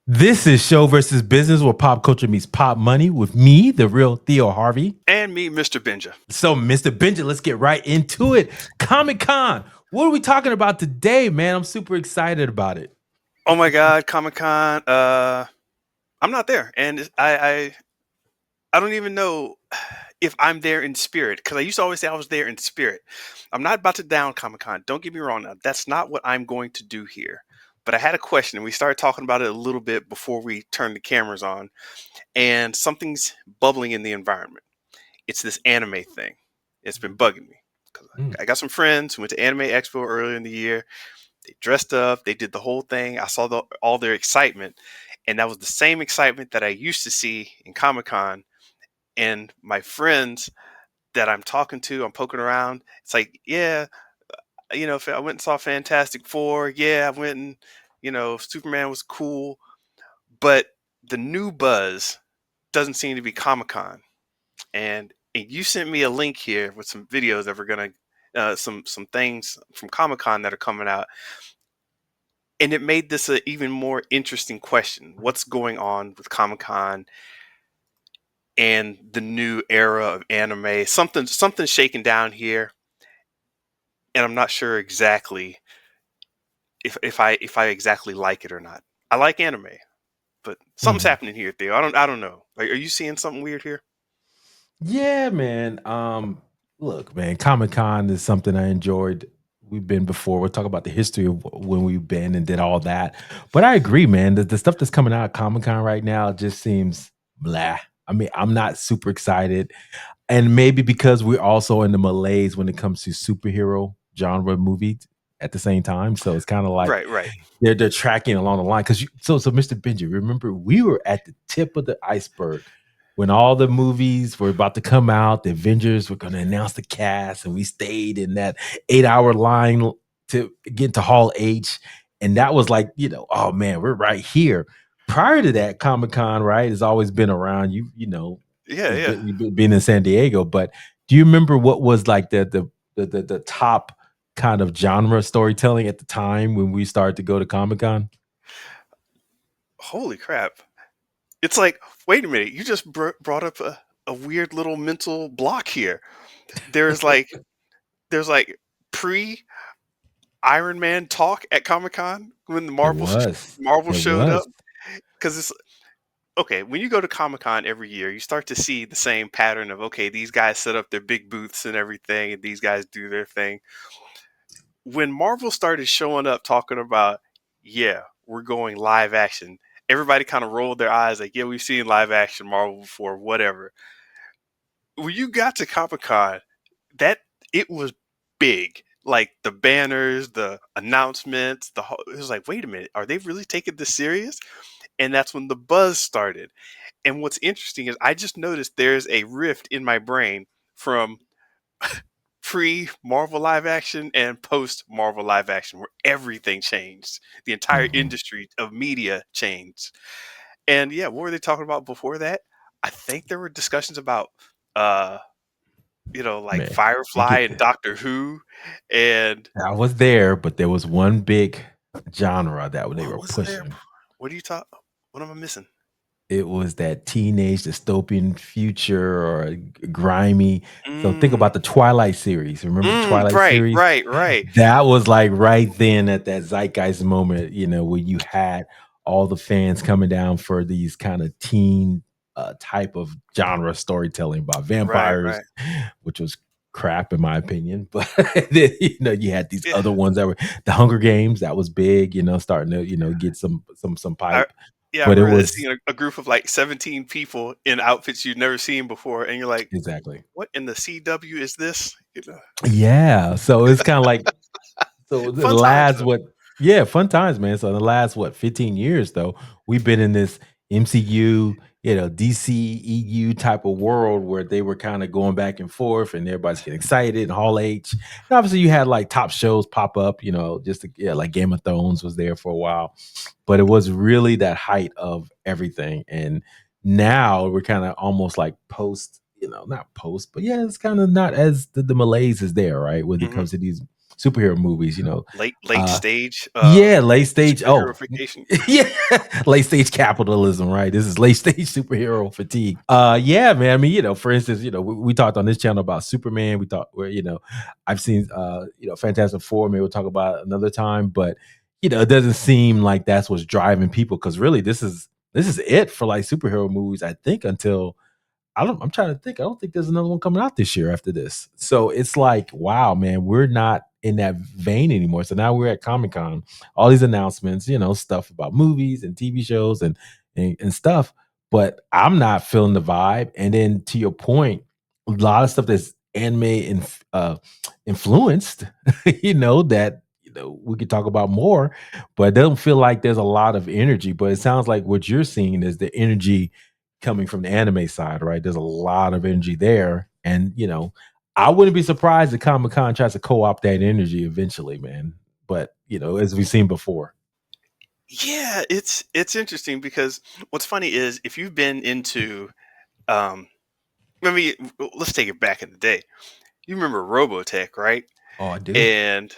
This is Show versus Business, where pop culture meets pop money with me, the real Theo Harvey. And me, Mr. Benja. So, Mr. Benja, let's get right into it. Comic-Con. What are we talking about today, man? I'm super excited about it. Oh my God, Comic-Con. I'm not there, and I don't even know if I'm there in spirit, because I used to always say I was there in spirit. I'm not about to down Comic-Con. Don't get me wrong. Now, that's not what I'm going to do here. But I had a question, and we started talking about it a little bit before we turned the cameras on, and something's bubbling in the environment. It's this anime thing. It's been bugging me. 'Cause I got some friends who went to Anime Expo earlier in the year. They dressed up. They did the whole thing. I saw all their excitement, and that was the same excitement that I used to see in Comic-Con. And my friends that I'm talking to, I'm poking around. It's like, yeah, I went and saw Fantastic Four. Yeah, I went and Superman was cool, but the new buzz doesn't seem to be Comic-Con. And you sent me a link here with some videos that we're gonna, some things from Comic-Con that are coming out. And it made this an even more interesting question. What's going on with Comic-Con and the new era of anime? Something's shaking down here, and I'm not sure exactly if I exactly like it or not. I like anime, but something's happening here, Theo. I don't know. Like, are you seeing something weird here? Yeah, man. Look, man, Comic-Con is something I enjoyed. We've been before. We'll talk about the history of when we've been and did all that. But I agree, man. The stuff that's coming out of Comic-Con right now just seems blah. I mean, I'm not super excited. And maybe because we're also in the malaise when it comes to superhero genre movies at the same time. So it's kind of like Right. they're tracking along the line. Because so Mr. Benji, remember we were at the tip of the iceberg when all the movies were about to come out. The Avengers were going to announce the cast, and we stayed in that 8-hour line to get to Hall H. And that was like, oh man, we're right here. Prior to that, Comic-Con, right, has always been around. Yeah. You've been in San Diego, but do you remember what was like the top kind of genre storytelling at the time when we started to go to Comic-Con? Holy crap! It's like, wait a minute. You just brought up a weird little mental block here. There's like there's like pre Iron Man talk at Comic Con when the Marvel There showed up, was. because it's okay. When you go to Comic Con every year, you start to see the same pattern of, okay, these guys set up their big booths and everything, and these guys do their thing. When Marvel started showing up talking about, yeah, we're going live action, everybody kind of rolled their eyes like, yeah, we've seen live action Marvel before, whatever. When you got to Comic Con, that it was big. Like the banners, the announcements, it was like, wait a minute, are they really taking this serious? And that's when the buzz started. And what's interesting is I just noticed there's a rift in my brain from pre Marvel live action and post Marvel live action, where everything changed. The entire Mhm. industry of media changed. And yeah, what were they talking about before that? I think there were discussions about uh like Man, you Firefly get and Doctor Who, and I was there, but there was one big genre that they what were was there? pushing. What are you talking? What am I missing? It was that teenage dystopian future or grimy. So think Mm, about the Twilight series. Remember the Twilight series? right. That was like right then at that zeitgeist moment, where you had all the fans coming down for these kind of teen type of genre storytelling about vampires, Right. which was crap in my opinion. But then, you had these Yeah, other ones that were the Hunger Games. That was big, starting to get some I pipe. yeah, I But it remember was seeing a group of like 17 people in outfits you've never seen before, and you're like, exactly. "What in the CW is this?" Yeah. So it's kind of like so the Fun times last though. what yeah, fun times, man. So the last 15 years though, we've been in this MCU, DCEU type of world where they were kind of going back and forth and everybody's getting excited and Hall H. And obviously you had like top shows pop up, like Game of Thrones was there for a while. But it was really that height of everything. And now we're kind of almost like post, not post, but yeah, it's kind of not as the malaise is there, right? When it Hmm. comes to these superhero movies. You know, late uh, stage yeah, late stage. Oh, superheroification. yeah, late stage capitalism, right? This is late stage superhero fatigue. Yeah, man. I mean, you know, for instance, you know, we talked on this channel about Superman. We thought, where you know, I've seen, you know, Fantastic Four. Maybe we'll talk about it another time, but you know, it doesn't seem like that's what's driving people because really, this is it for like superhero movies. I think until I'm trying to think. I don't think there's another one coming out this year after this. So it's like, wow, man, we're not in that vein anymore. So now we're at Comic Con, all these announcements, you know, stuff about movies and TV shows and stuff. But I'm not feeling the vibe. And then to your point, a lot of stuff that's anime influenced, you know, that you know we could talk about more, but it doesn't feel like there's a lot of energy. But it sounds like what you're seeing is the energy coming from the anime side, right? There's a lot of energy there. And, you know, I wouldn't be surprised if Comic Con tries to co opt that energy eventually, man. But, you know, as we've seen before. Yeah, it's interesting because what's funny is if you've been into um I mean, let's take it back in the day. You remember Robotech, right? Oh, I do. And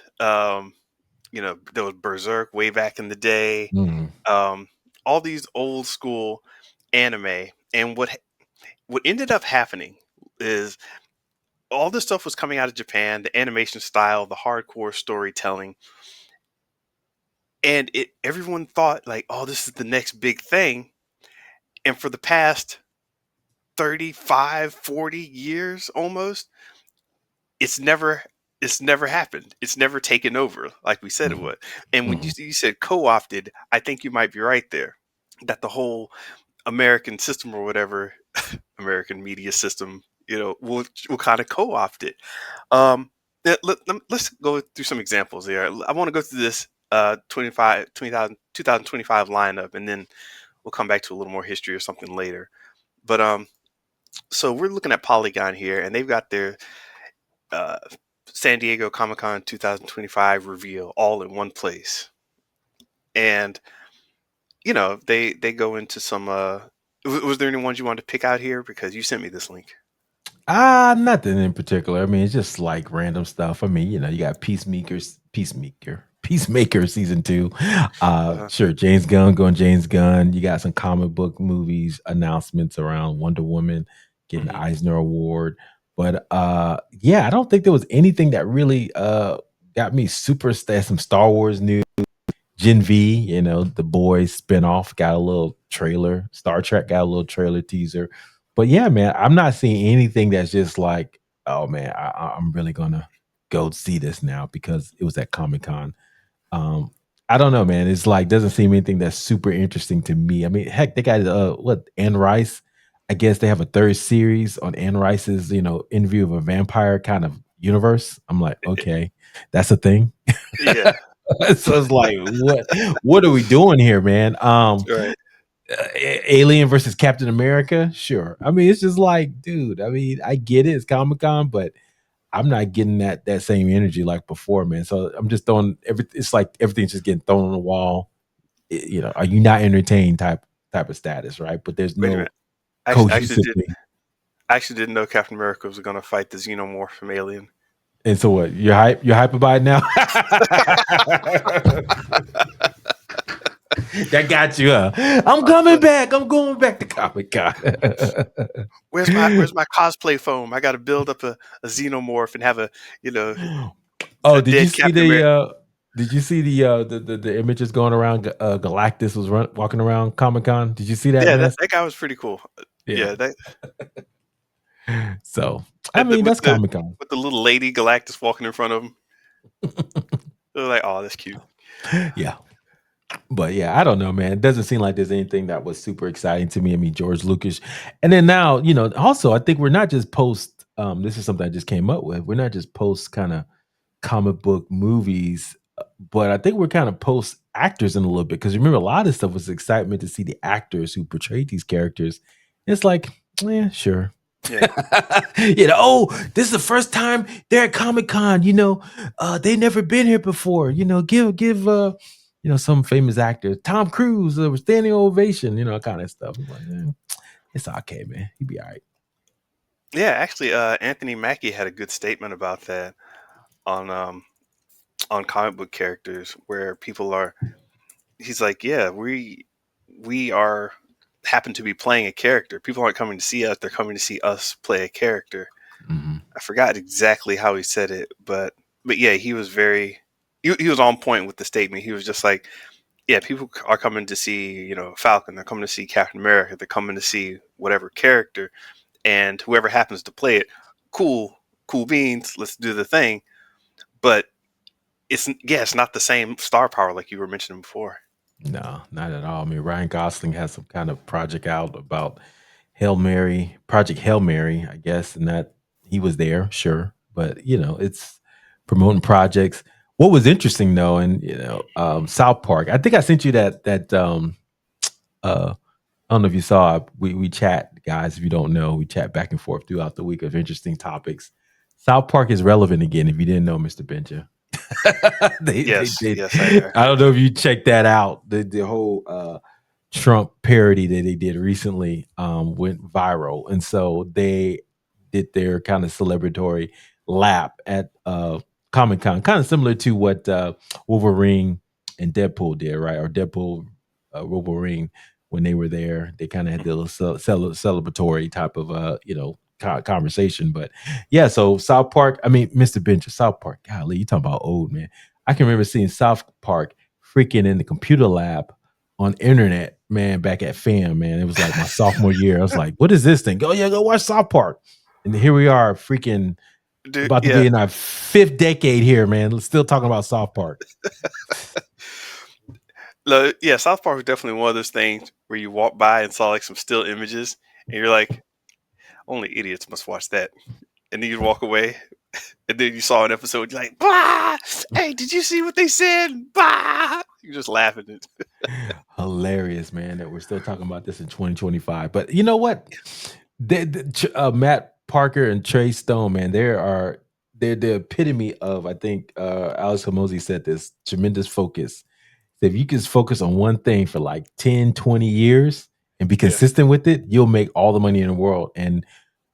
you know, there was Berserk way back in the day. Mm, Um, all these old school anime, and what ended up happening is all this stuff was coming out of Japan, the animation style, the hardcore storytelling, and it everyone thought like, oh, this is the next big thing. And for the past 35, 40 years almost, it's never it's never happened. It's never taken over like we said it mhm, would. And when mhm, you said co-opted, I think you might be right there. That the whole American system or whatever, American media system, you know, will kind of co-opt it. Let's go through some examples here. I want to go through this 2025 lineup, and then we'll come back to a little more history or something later. But so we're looking at Polygon here, and they've got their uh, San Diego Comic Con 2025 reveal all in one place, and you know they go into some. Was there any ones you wanted to pick out here because you sent me this link? Nothing in particular. I mean, it's just like random stuff. I mean, you know, you got Peacemaker season two. Uh, Sure, James Gunn going James Gunn. You got some comic book movies announcements around Wonder Woman getting the mhm. Eisner Award. But yeah, I don't think there was anything that really got me super some Star Wars news. Gen V, you know, the boys spinoff got a little trailer. Star Trek got a little trailer teaser. But yeah, man, I'm not seeing anything that's just like, oh man, I'm really gonna go see this now because it was at Comic Con. Um, I don't know, man. It's like doesn't seem anything that's super interesting to me. I mean, heck, they got what Anne Rice. I guess they have a third series on Anne Rice's, you know, interview of a vampire kind of universe. I'm like, okay, that's a thing. Yeah, So it's like, what are we doing here, man? right. Alien versus Captain America, sure. I mean, it's just like, dude. I mean, I get it, it's Comic Con, but I'm not getting that same energy like before, man. So I'm just throwing It's like everything's just getting thrown on the wall. You know, are you not entertained type of status, right? But there's Wait a no minute. Actually cohesive did thing. I actually didn't know Captain America was going to fight the xenomorph from Alien. And so what? You're hype? You're hype about it now? That got you, huh? I'm That's coming funny. back. I'm going back to Comic Con. Where's my cosplay foam? I got to build up a xenomorph and have a you know Oh, a dead Captain America. did you see the images going around Galactus was walking around Comic-Con? Did you see that Yeah, mess? that guy was pretty cool. Yeah. Yeah, that So, I the, mean, that's Comic-Con. with the little lady Galactus walking in front of him. They're like, oh, that's cute. Yeah. But yeah, I don't know, man. It doesn't seem like there's anything that was super exciting to me. I mean, George Lucas. And then now, you know, also I think we're not just post this is something I just came up with. We're not just post kind of comic book movies, but I think we're kind of post actors in a little bit because remember a lot of stuff was excitement to see the actors who portrayed these characters. It's like, yeah, sure. Yeah, You know, oh, this is the first time they're at Comic Con. You know, they never been here before. You know, give you know some famous actor Tom Cruise a standing ovation. You know, kind of stuff. I'm like, it's okay, man. He'd be all right. yeah. Actually, Anthony Mackie had a good statement about that on on comic book characters where people are. He's like, yeah, we are happen to be playing a character. People aren't coming to see us; they're coming to see us play a character. Hmm. I forgot exactly how he said it, but yeah, he was on point with the statement. He was just like, yeah, people are coming to see, Falcon. They're coming to see Captain America. They're coming to see whatever character, and whoever happens to play it, cool, cool beans. Let's do the thing. But it's not the same star power like you were mentioning before. No, not at all. I mean, Ryan Gosling has some kind of project out about Hail Mary, Project Hail Mary, I guess, and that he was there, sure, but it's promoting projects. What was interesting though, and South Park. I think I sent you that. Uh, I don't know if you saw. We chat, guys. If you don't know, we chat back and forth throughout the week of interesting topics. South Park is relevant again. If you didn't know, Mr. Benja, they Yes, did. yes, I I don't heard know that. if you checked that out. The whole Trump parody that they did recently went viral, and so they did their kind of celebratory lap at Comic Con, kind of similar to what Wolverine and Deadpool did, right? Or Deadpool, Wolverine, when they were there, they kind of had the little celebratory type of conversation. But yeah, so South Park. I mean, Mr. Bencher, South Park. Golly, you talking about old man? I can remember seeing South Park freaking in the computer lab on internet, man, back at FAM, man. It was like my sophomore year. I was like, what is this thing? Go, yeah, go watch South Park. And here we are, freaking Dude, about to yeah. be in our fifth decade here, man. Still talking about South Park. Yeah, South Park was definitely one of those things where you walk by and saw like some still images, and you're like, only idiots must watch that. And then you'd walk away, and then you saw an episode, you're like, bah! Hey, did you see what they said? Bah! You're just laughing. Hilarious, man, that we're still talking about this in 2025. But you know what? Matt Parker and Trey Stone, man, they're the epitome of, I think Alex Hormozy said this, tremendous focus. So if you can focus on one thing for like 10, 20 years and be Yeah, consistent with it, you'll make all the money in the world. And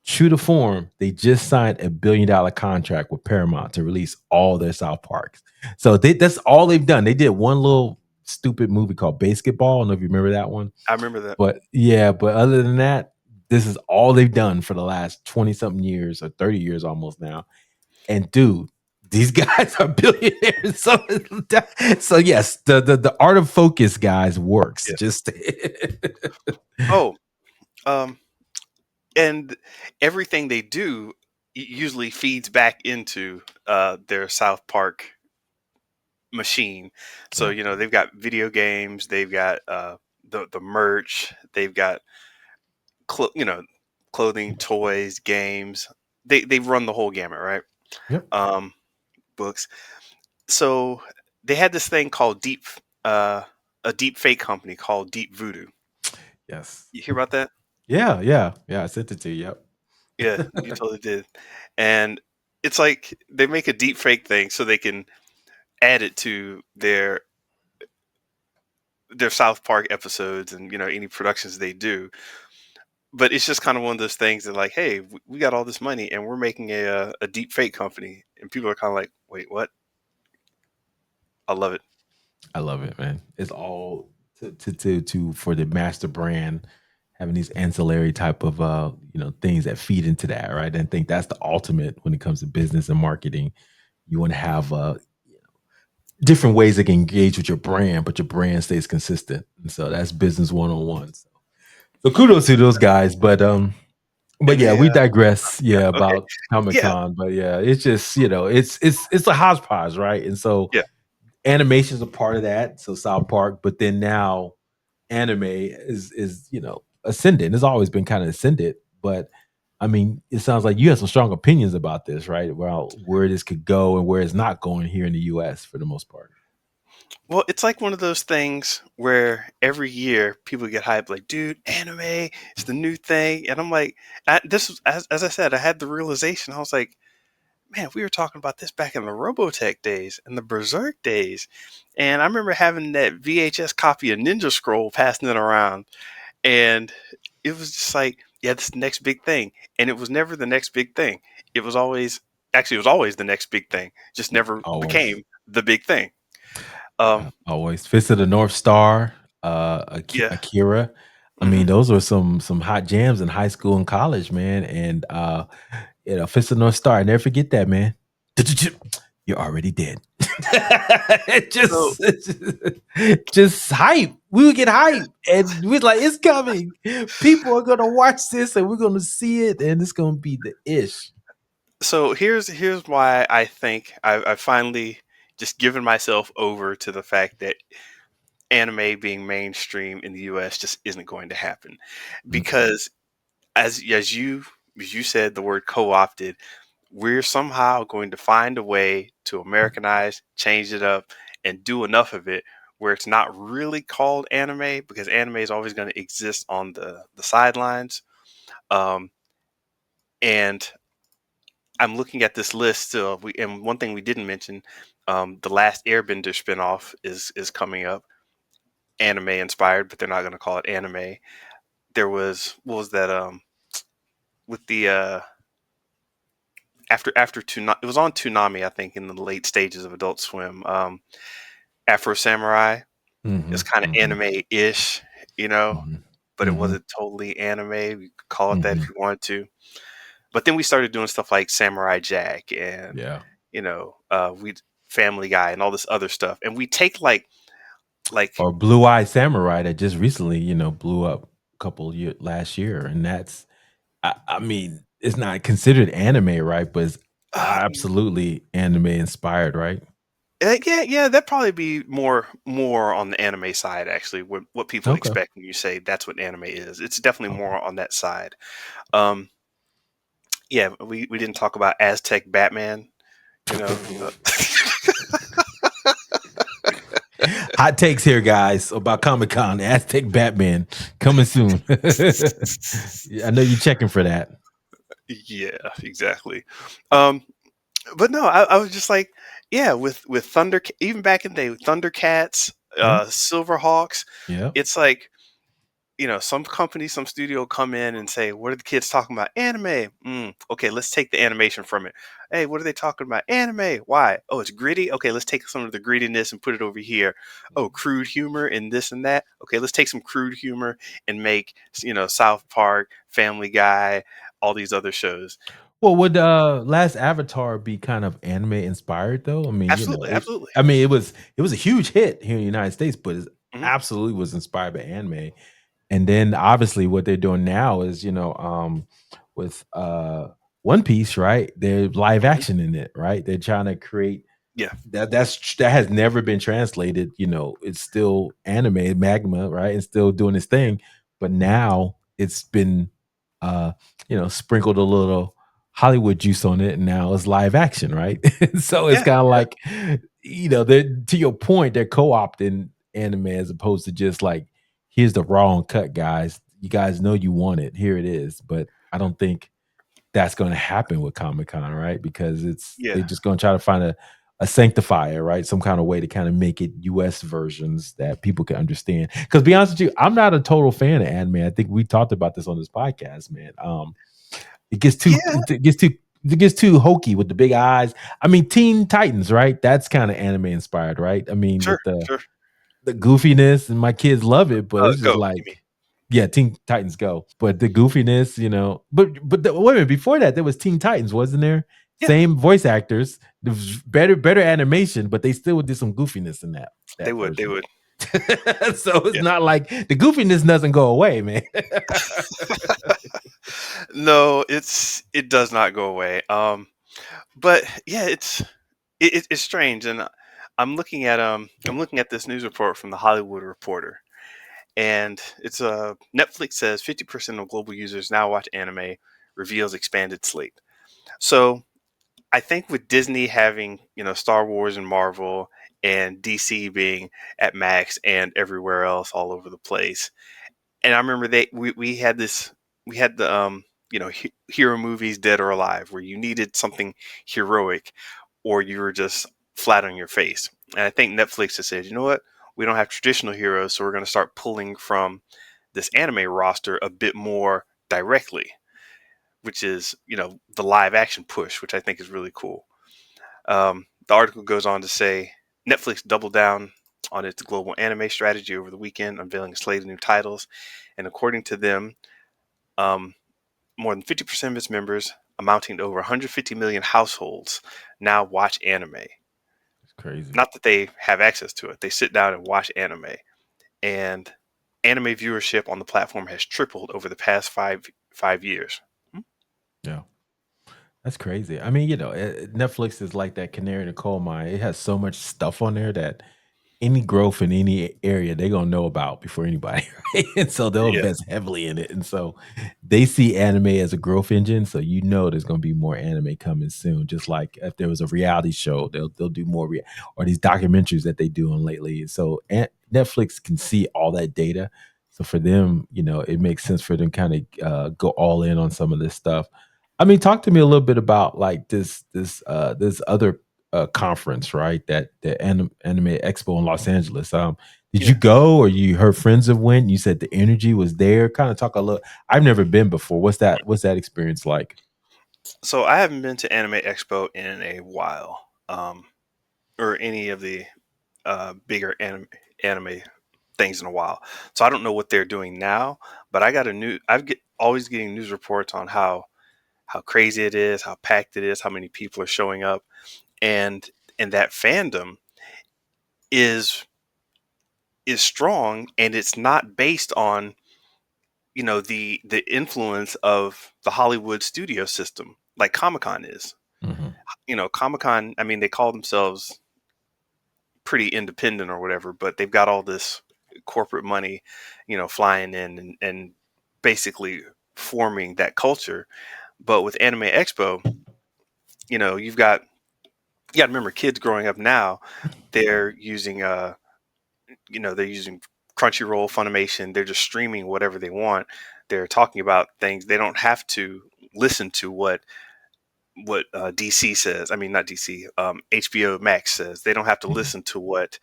true to form, they just signed a $1 billion contract with Paramount to release all their South Parks. So that's all they've done. They did one little stupid movie called Basketball. I don't know if you remember that one. I remember that. But yeah, but other than that, this is all they've done for the last 20 something years or 30 years almost now. And dude, these guys are billionaires. So yes, the art of focus, guys, works. Yeah. Just Oh, um, and everything they do usually feeds back into their South Park machine. So yeah, they've got video games, they've got the merch, they've got clo- you know clothing, toys, games. They run the whole gamut, right? yep, Um, Books. So they had this thing called uh, a deep fake company called Deep Voodoo. yes, You hear about that? yeah, yeah, yeah. I sent it to you. Yeah, Yep. you totally did. And it's like they make a deep fake thing so they can add it to their South Park episodes and any productions they do. But it's just kind of one of those things that like, hey, we got all this money and we're making a deep fake company, and people are kind of like, wait, what? I love it. I love it, man. It's all to for the master brand having these ancillary type of things that feed into that, right? And I think that's the ultimate when it comes to business and marketing. You want to have different ways that can engage with your brand, but your brand stays consistent. And so that's business 101. So kudos to those guys. But And yeah, hey, we digress. yeah, Yeah, okay, about Comic yeah, Con. But yeah, it's just it's a hodgepodge, right? And so yeah. animation is a part of that. So South Park, but then now anime is ascendant. It's always been kind of ascendant, but I mean, it sounds like you have some strong opinions about this, right? About where this could go and where it's not going here in the U.S. for the most part. Well, it's like one of those things where every year people get hyped, like, dude, anime is the new thing, and I'm like, this was as I said, I had the realization. I was like, man, we were talking about this back in the Robotech days and the Berserk days. And I remember having that VHS copy of Ninja Scroll passing it around. And it was just like, yeah, this is the next big thing. And it was never the next big thing. It was always, actually, it was always the next big thing, just never Always. became. the big thing. Um, Always Fist of the North Star, yeah. Akira. I Hmm. mean, those were some hot jams in high school and college, man. And Fist of the North Star. I never forget that, man. You're already dead. It So just hype. We would get hype, and we're like, it's coming. People are gonna watch this, and we're gonna see it, and it's gonna be the ish. here's why I think I've finally just given myself over to the fact that anime being mainstream in the US just isn't going to happen. Mm, Because as you said the word co-opted, we're somehow going to find a way to Americanize, change it up, and do enough of it where it's not really called anime, because anime is always going to exist on the sidelines. Um, and I'm looking at this list still. And one thing we didn't mention, the last Airbender spinoff is coming up, anime inspired, but they're not going to call it anime. There was, what was that? With the after it was on Toonami, I think, in the late stages of Adult Swim. Afro Samurai is mhm, kind of mhm, anime-ish, you know, mhm, but it mhm, wasn't totally anime. You could call it that if mhm. you wanted to. But then we started doing stuff like Samurai Jack and Yeah. we Family Guy and all this other stuff, and we take like Or Blue Eye Samurai that just recently, blew up a couple year last year, and that's I mean, it's not considered anime, right? But it's uh, absolutely anime inspired, right? yeah, that'd probably be more on the anime side, actually. What people Okay. expect when you say that's what anime is, it's definitely Okay. more on that side. Um, yeah, we didn't talk about Aztec Batman, you know. Hot takes here, guys, about Comic Con. Aztec Batman coming soon. Yeah, I know you're checking for that. Yeah, exactly. Um, but no, I was just like, yeah, with even back in the day, with Thundercats, Yeah. Silverhawks, Yeah. it's like, some company, some studio come in and say, "What are the kids talking about? Anime. Okay, let's take the animation from it. Hey, what are they talking about? Anime. Why? Oh, it's gritty. Okay, let's take some of the grittiness and put it over here. Oh, crude humor and this and that. Okay, let's take some crude humor and make South Park, Family Guy, all these other shows. Well, would Last Avatar be kind of anime inspired though? I mean, Absolutely, absolutely. it was a huge hit here in the United States, but it Hmm. absolutely was inspired by anime. And then obviously what they're doing now is, with One Piece, right? They're live Hmm. action in it, right? They're trying to create Yeah, that has never been translated. It's still anime, magma, right? And still doing its thing. But now it's been uh, sprinkled a little Hollywood juice on it, and now it's live action, right? So it's yeah, kind of yeah, like, they're to your point, they're co-opting anime as opposed to just like, here's the raw and cut, guys. You guys know you want it. Here it is. But I don't think that's going to happen with Comic Con, right? Because they're yeah. just going to try to find a sanctifier, right? Some kind of way to kind of make it US versions that people can understand. Because be honest with you, I'm not a total fan of anime. I think we talked about this on this podcast, man. It gets too Yeah, it gets too hokey with the big eyes. I mean, Teen Titans, right? That's kind of anime inspired, right? I mean, sure, with the sure. the goofiness, and my kids love it, but it's just Go. You mean? like, yeah, Teen Titans Go. But the goofiness, wait a minute, before that, there was Teen Titans, wasn't there? Yeah, Same voice actors, there was better animation, but they still did some goofiness in that they that would. They version. would. So it's Yeah. not like the goofiness doesn't go away, man. No, it does not go away. But yeah, it's strange, and I'm looking at this news report from the Hollywood Reporter, and it's Netflix says 50% of global users now watch anime, reveals expanded slate. So I think with Disney having Star Wars and Marvel, and DC being at Max and everywhere else all over the place, and I remember we had the hero movies, Dead or Alive, where you needed something heroic or you were just flat on your face. And I think Netflix has said, you know what, we don't have traditional heroes, so we're going to start pulling from this anime roster a bit more directly, which is the live action push, which I think is really cool. The article goes on to say Netflix doubled down on its global anime strategy over the weekend, unveiling a slate of new titles. And according to them, um, more than 50% of its members, amounting to over 150 million households, now watch anime. It's crazy. Not that they have access to it, they sit down and watch anime. And anime viewership on the platform has tripled over the past five years. Yeah. That's crazy. I mean, Netflix is like that canary in the coal mine. It has so much stuff on there that any growth in any area they're gonna know about before anybody, right? And so they'll Yeah, invest heavily in it. And so they see anime as a growth engine. So there's gonna be more anime coming soon. Just like if there was a reality show, they'll do more or these documentaries that they do on lately. So Netflix can see all that data. So for them, it makes sense for them kind of go all in on some of this stuff. I mean, talk to me a little bit about like this other conference, right? That the Anime Expo in Los Angeles. Did you yeah. go or you heard friends of went? You said the energy was there. Kind of talk a little. I've never been before. What's that experience like? So I haven't been to Anime Expo in a while, or any of the bigger anime things in a while. So I don't know what they're doing now, but always getting news reports on how crazy it is, how packed it is, how many people are showing up, and that fandom is strong, and it's not based on the influence of the Hollywood studio system like Comic Con is. Mhm. Comic Con, I mean, they call themselves pretty independent or whatever, but they've got all this corporate money, flying in and basically forming that culture. But with Anime Expo, you got to remember kids growing up now, they're using they're using Crunchyroll, Funimation, they're just streaming whatever they want. They're talking about things. They don't have to listen to what DC says. I mean, not DC, HBO Max says. They don't have to Mhm. listen to what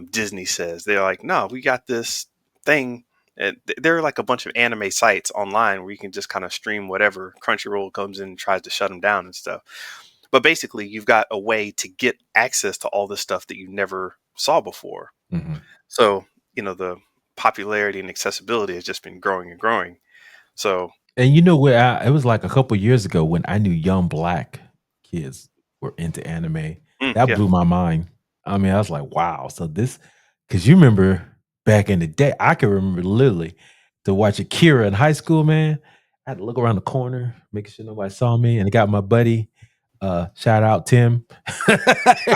Disney says. They're like, no, we got this thing. And there are like a bunch of anime sites online where you can just kind of stream whatever. Crunchyroll comes in and tries to shut them down and stuff. But basically, you've got a way to get access to all this stuff that you never saw before. Mhm. So, the popularity and accessibility has just been growing and growing. So, And you know where it was like a couple years ago when I knew young black kids were into anime. That yeah, blew my mind. I mean, I was like, wow. So because you remember back in the day, I can remember literally to watch Akira in high school, man. I had to look around the corner, making sure nobody saw me. And I got my buddy, shout out Tim.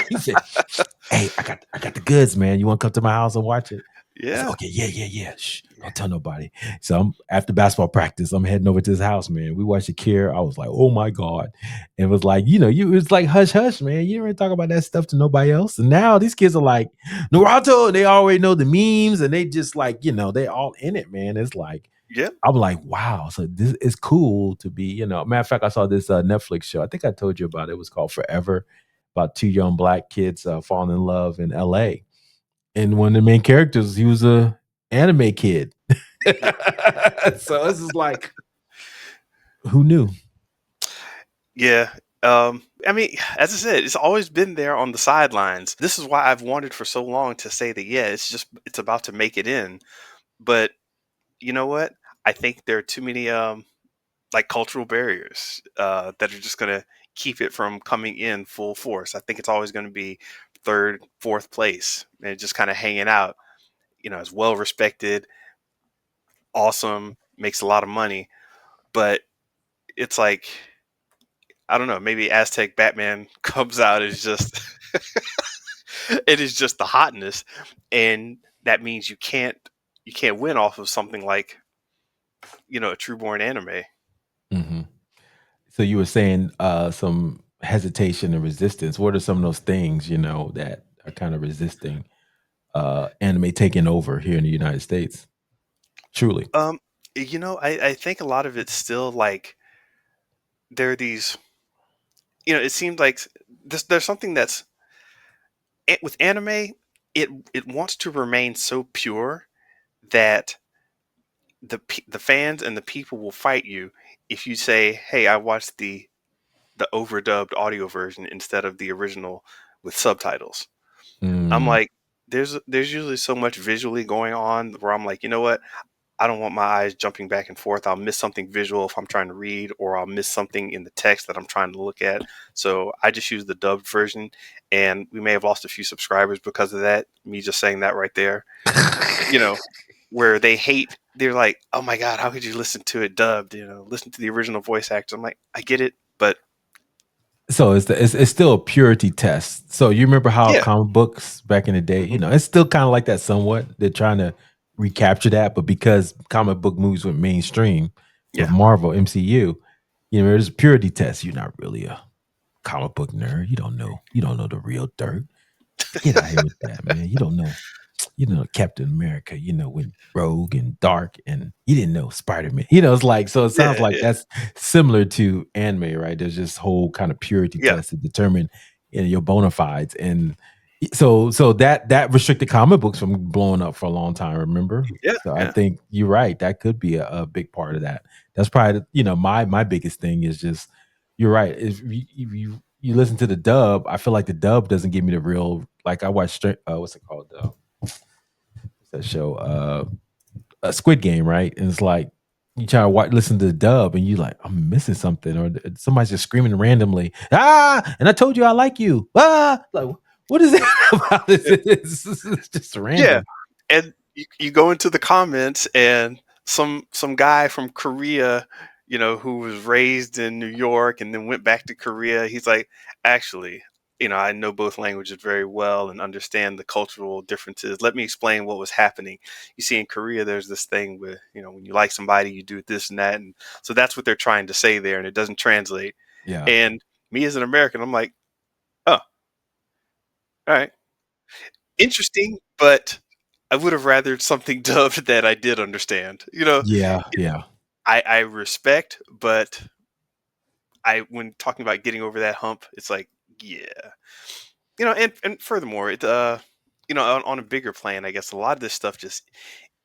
He said, "Hey, I got the goods, man. You want to come to my house and watch it?" I said, yeah, "Okay, yeah, yeah, yeah. Shh, don't tell nobody." So I'm after basketball practice, I'm heading over to his house, man. We watched Akira. I was like, "Oh my god!" And it was like, it was like hush hush, man. You didn't talk about that stuff to nobody else. And now these kids are like Naruto, and they already know the memes, and they just like, they all in it, man. It's like yeah. I'm like, wow. So this is cool to be, Matter of fact, I saw this Netflix show. I think I told you about it. It was called Forever, about two young black kids falling in love in LA. And one of the main characters, he was a anime kid. So this is like, who knew? Yeah. I mean, as I said, it's always been there on the sidelines. This is why I've wanted for so long to say that, yeah, it's about to make it in. But you know what? I think there are too many like cultural barriers that are just gonna keep it from coming in full force. I think it's always gonna be third, fourth place and just kind of hanging out. It's well respected, awesome, makes a lot of money, but it's like, I don't know, maybe Aztec Batman comes out as just it is just the hotness, and that means you can't win off of something like a trueborn anime. Mhm. So you were saying some hesitation and resistance. What are some of those things, that are kind of resisting anime taking over here in the United States? Truly. Um, I think a lot of it's still like there are these. It seems like there's something that's with anime. It wants to remain so pure that the fans and the people will fight you if you say, "Hey, I watched the the overdubbed audio version instead of the original with subtitles. I'm Mm. like, there's usually so much visually going on where I'm like, you know what? I don't want my eyes jumping back and forth. I'll miss something visual if I'm trying to read, or I'll miss something in the text that I'm trying to look at. So I just use the dubbed version, and we may have lost a few subscribers because of that. Me just saying that right there, you know, where they're like, oh my God, how could you listen to it dubbed? Listen to the original voice actor. I'm like, I get it, but So it's still a purity test. So you remember how yeah, comic books back in the day, hmm it's still kind of like that somewhat. They're trying to recapture that, but because comic book movies went mainstream with yeah, Marvel, MCU, there's a purity test. You're not really a comic book nerd. You don't know the real dirt. Get out here with that, man. You know Captain America, when Rogue and Dark, and you didn't know Spider-Man. It's like, so it sounds yeah, like yeah, that's similar to anime, right? There's this whole kind of purity yeah, test to determine your bona fides. And so that restricted comic books from blowing up for a long time, remember? yeah, So I yeah, think you're right. That could be a big part of that. That's probably my biggest thing is just you're right. If you listen to the dub, I feel like the dub doesn't give me the real, like I watched what's it called? What's that show? A Squid Game, right? And it's like you try to listen to the dub, and you like, I'm missing something, or somebody's just screaming randomly, and I told you I like you, like what is that about this? It's just yeah. random. And you go into the comments, and some guy from Korea, who was raised in New York and then went back to Korea, he's like, actually, I know both languages very well and understand the cultural differences. Let me explain what was happening. You see, in Korea, there's this thing with, when you like somebody, you do this and that, and so that's what they're trying to say there, and it doesn't translate. Yeah, And me as an American, I'm like, oh, all right, interesting, but I would have rathered something dubbed that I did understand. yeah, It- yeah. I respect, but when talking about getting over that hump, it's like, yeah, and furthermore, on a bigger plan, I guess a lot of this stuff just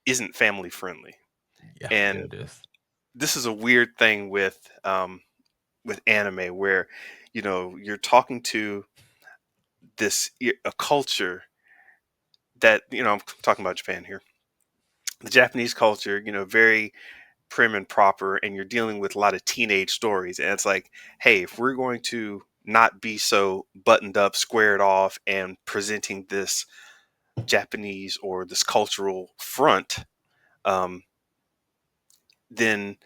isn't family friendly, Yeah, there and it is. this is a weird thing with anime where you're talking to a culture that I'm talking about Japan here, the Japanese culture, very prim and proper, and you're dealing with a lot of teenage stories, and it's like, hey, if we're going to not be so buttoned up, squared off, and presenting this Japanese or this cultural front, um, then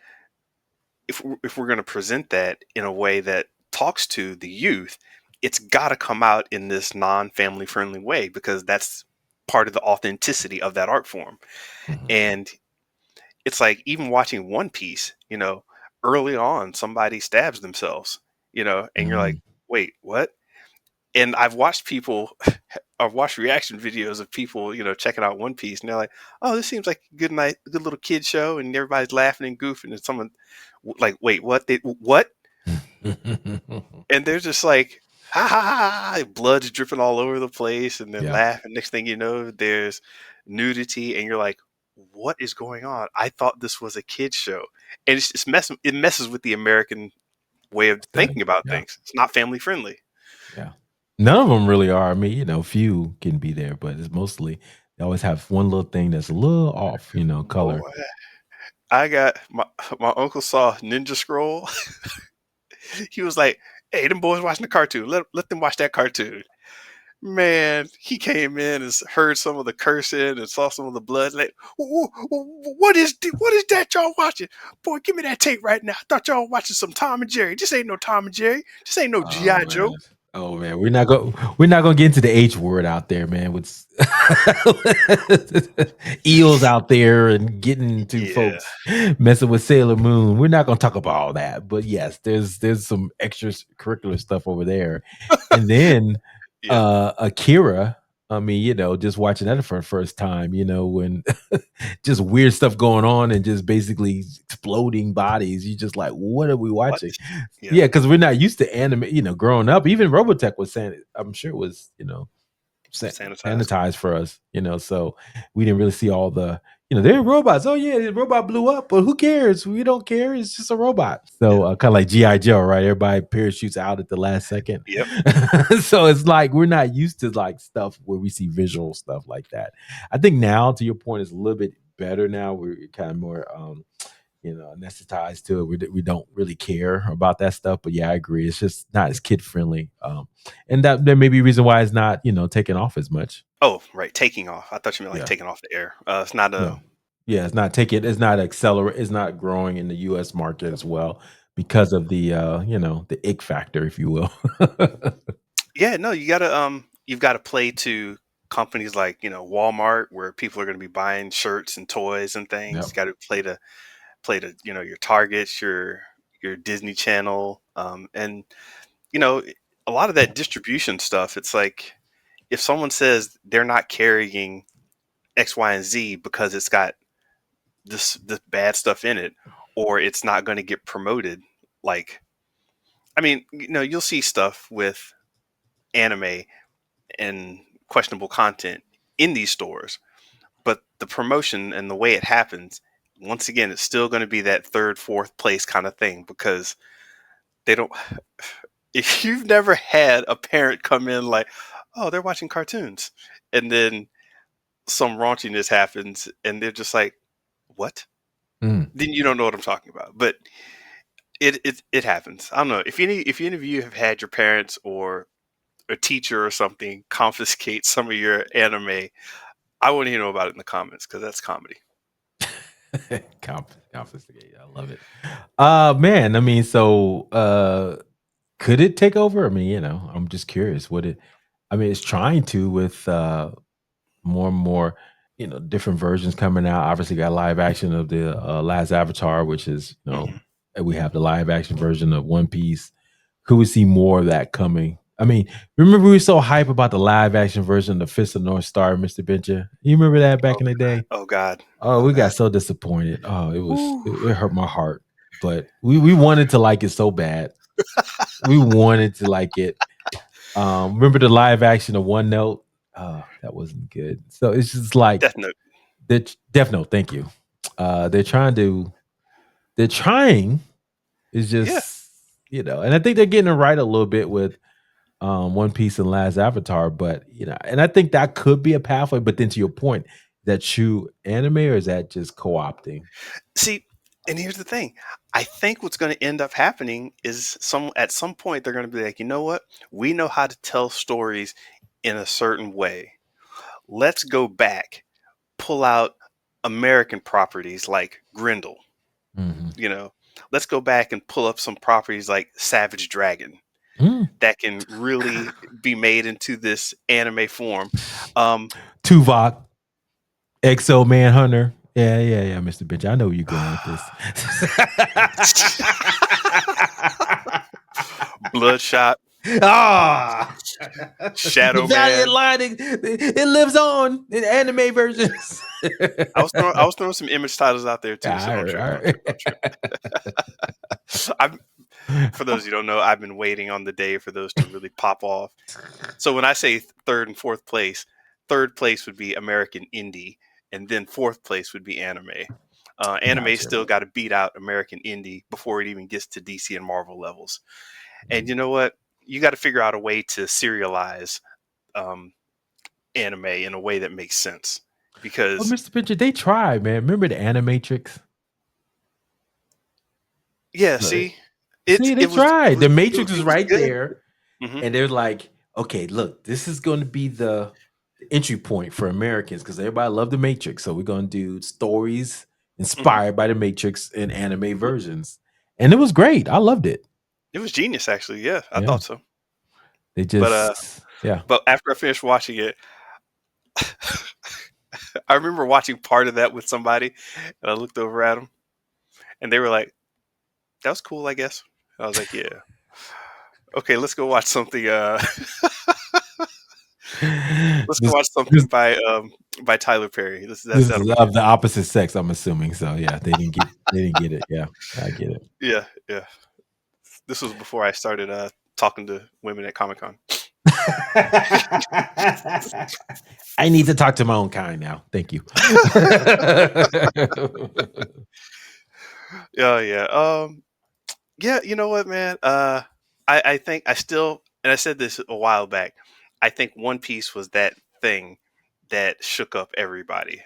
if we're going to present that in a way that talks to the youth, it's got to come out in this non-family friendly way, because that's part of the authenticity of that art form. Mhm. And it's like, even watching One Piece, early on somebody stabs themselves, and you're like, Mm. wait, what? And I've watched reaction videos of people, checking out One Piece, and they're like, oh, this seems like a good little kid show, and everybody's laughing and goofing, and someone like, wait, what? What? And they're just like, ha ha ha, ha, blood's dripping all over the place, and they're Yeah, laughing. Next thing you know, there's nudity, and you're like, what is going on? I thought this was a kid's show. And it messes with the American way of aesthetic. thinking about Yeah, things. It's not family friendly. yeah. None of them really are. I mean, few can be there, but it's mostly they always have one little thing that's a little off, color. Boy, I got my uncle saw Ninja Scroll. He was like, hey, them boys watching the cartoon. Let them watch that cartoon. Man, he came in and heard some of the cursing and saw some of the blood. Like, what is that y'all watching? Boy, give me that tape right now. I thought y'all watching some Tom and Jerry. This ain't no Tom and Jerry. This ain't no Oh GI man. Joe. Oh man, we're not gonna get into the H word out there, man. With eels out there and getting to Yeah, folks messing with Sailor Moon. We're not gonna talk about all that, but yes, there's some extracurricular stuff over there. And then yeah. Akira. I mean, just watching that for the first time, when just weird stuff going on and just basically exploding bodies. You just like, what are we What? watching? Yeah, Yeah, because we're not used to anime, growing up. Even Robotech was saying, I'm sure it was, sanitized. sanitized for us, so we didn't really see all the, they're robots. Oh yeah, the robot blew up, but who cares? We don't care. It's just a robot. So Yeah. kind of like GI Joe, right? Everybody parachutes out at the last second. Yep. So it's like we're not used to like stuff where we see visual stuff like that. I think now, to your point, it's a little bit better now. We're kind of more anesthetized to it. We don't really care about that stuff. But yeah, I agree. It's just not as kid friendly. And that there may be a reason why it's not, taking off as much. Oh, right. Taking off. I thought you meant like Yeah. taking off the air. It's not a. No. Yeah, it's not accelerate, it's not growing in the US market as well because of the ick factor, if you will. Yeah. No, you've got to play to companies like Walmart, where people are going to be buying shirts and toys and things. Yep. You got to play to your Targets, your Disney Channel, and you know a lot of that distribution stuff. It's like if someone says they're not carrying X, Y, and Z because it's got this bad stuff in it, or it's not going to get promoted. Like, I mean, you'll see stuff with anime and questionable content in these stores, but the promotion and the way it happens, once again, it's still going to be that third, fourth place kind of thing because they don't. If you've never had a parent come in like, "Oh, they're watching cartoons," and then some raunchiness happens, and they're just like, "What?" Mm. Then you don't know what I'm talking about. But it happens. I don't know if any of you have had your parents or a teacher or something confiscate some of your anime. I want to know about it in the comments because that's comedy. Confiscate. I love it. Man, I mean, so could it take over? I mean, I'm just curious. Would it? I mean, it's trying to with more and more, different versions coming out. Obviously, got live action of the last Avatar, which is, Hmm. and we have the live action version of One Piece. Could we see more of that coming? I mean, remember we were so hype about the live action version of Fist of North Star, Mr. Benja. You remember that back Oh, in the day? oh God, Oh, oh we God. got so disappointed. Oh, Whew. it hurt my heart. But we wanted to like it so bad. We wanted to like it. Remember the live action of One Note? Oh, that wasn't good. So it's just like Death Note. Death Note. Thank you. They're trying to. They're trying. Is Yeah. just and I think they're getting it right a little bit with One Piece and Last Avatar. But and I think that could be a pathway. But then to your point, is that true anime or is that just co-opting? See, and here's the thing. I think what's going to end up happening is at some point they're going to be like, you know what? We know how to tell stories in a certain way. Let's go back, pull out American properties like Grendel. Mhm. You know, let's go back and pull up some properties like Savage Dragon Mm. that can really be made into this anime form. Um, Tuvok, Exo Manhunter. Yeah, yeah, yeah, Mr. Bench. I know where you're going with this. Bloodshot, Ah, the Shadow Valiant Man. line, it lives on in anime versions. I was throwing some image titles out there too, Yeah, so all I'm right, sure. all I'm sure. I'm sure. I've, for those who don't know, I've been waiting on the day for those to really pop off. So when I say third and fourth place, third place would be American indie, and then fourth place would be anime. Anime Gotcha. still got to beat out American indie before it even gets to DC and Marvel levels. And Mm. you know what? You got to figure out a way to serialize um, anime in a way that makes sense. Well, Because Mr. Bench, they tried, man. Remember the Animatrix? yeah, Look, see, see, it they it was it tried. was The it, Matrix was- was it was right good. there. Hmm. And they're like, okay, look, this is going to be the entry point for Americans because everybody loved the Matrix. So we're going to do stories Hmm. inspired by the Matrix in anime versions. And it was great. I loved it. It was genius, actually. Yeah, I Yeah. thought so. They But yeah. but after I finished watching it, I remember watching part of that with somebody, and I looked over at them, and they were like, "That was cool, I guess." I was like, "Yeah, okay, let's go watch something. Let's go this, watch this, something by Tyler Perry. this That'll is be of good." the opposite sex, I'm assuming. So yeah, they didn't get it. Yeah, I get it. Yeah, yeah. This was before I started talking to women at Comic Con. I need to talk to my own kind now. Thank you. Yeah, yeah. Yeah, you know what, man? I think I still, and I said this a while back. I think One Piece was that thing that shook up everybody.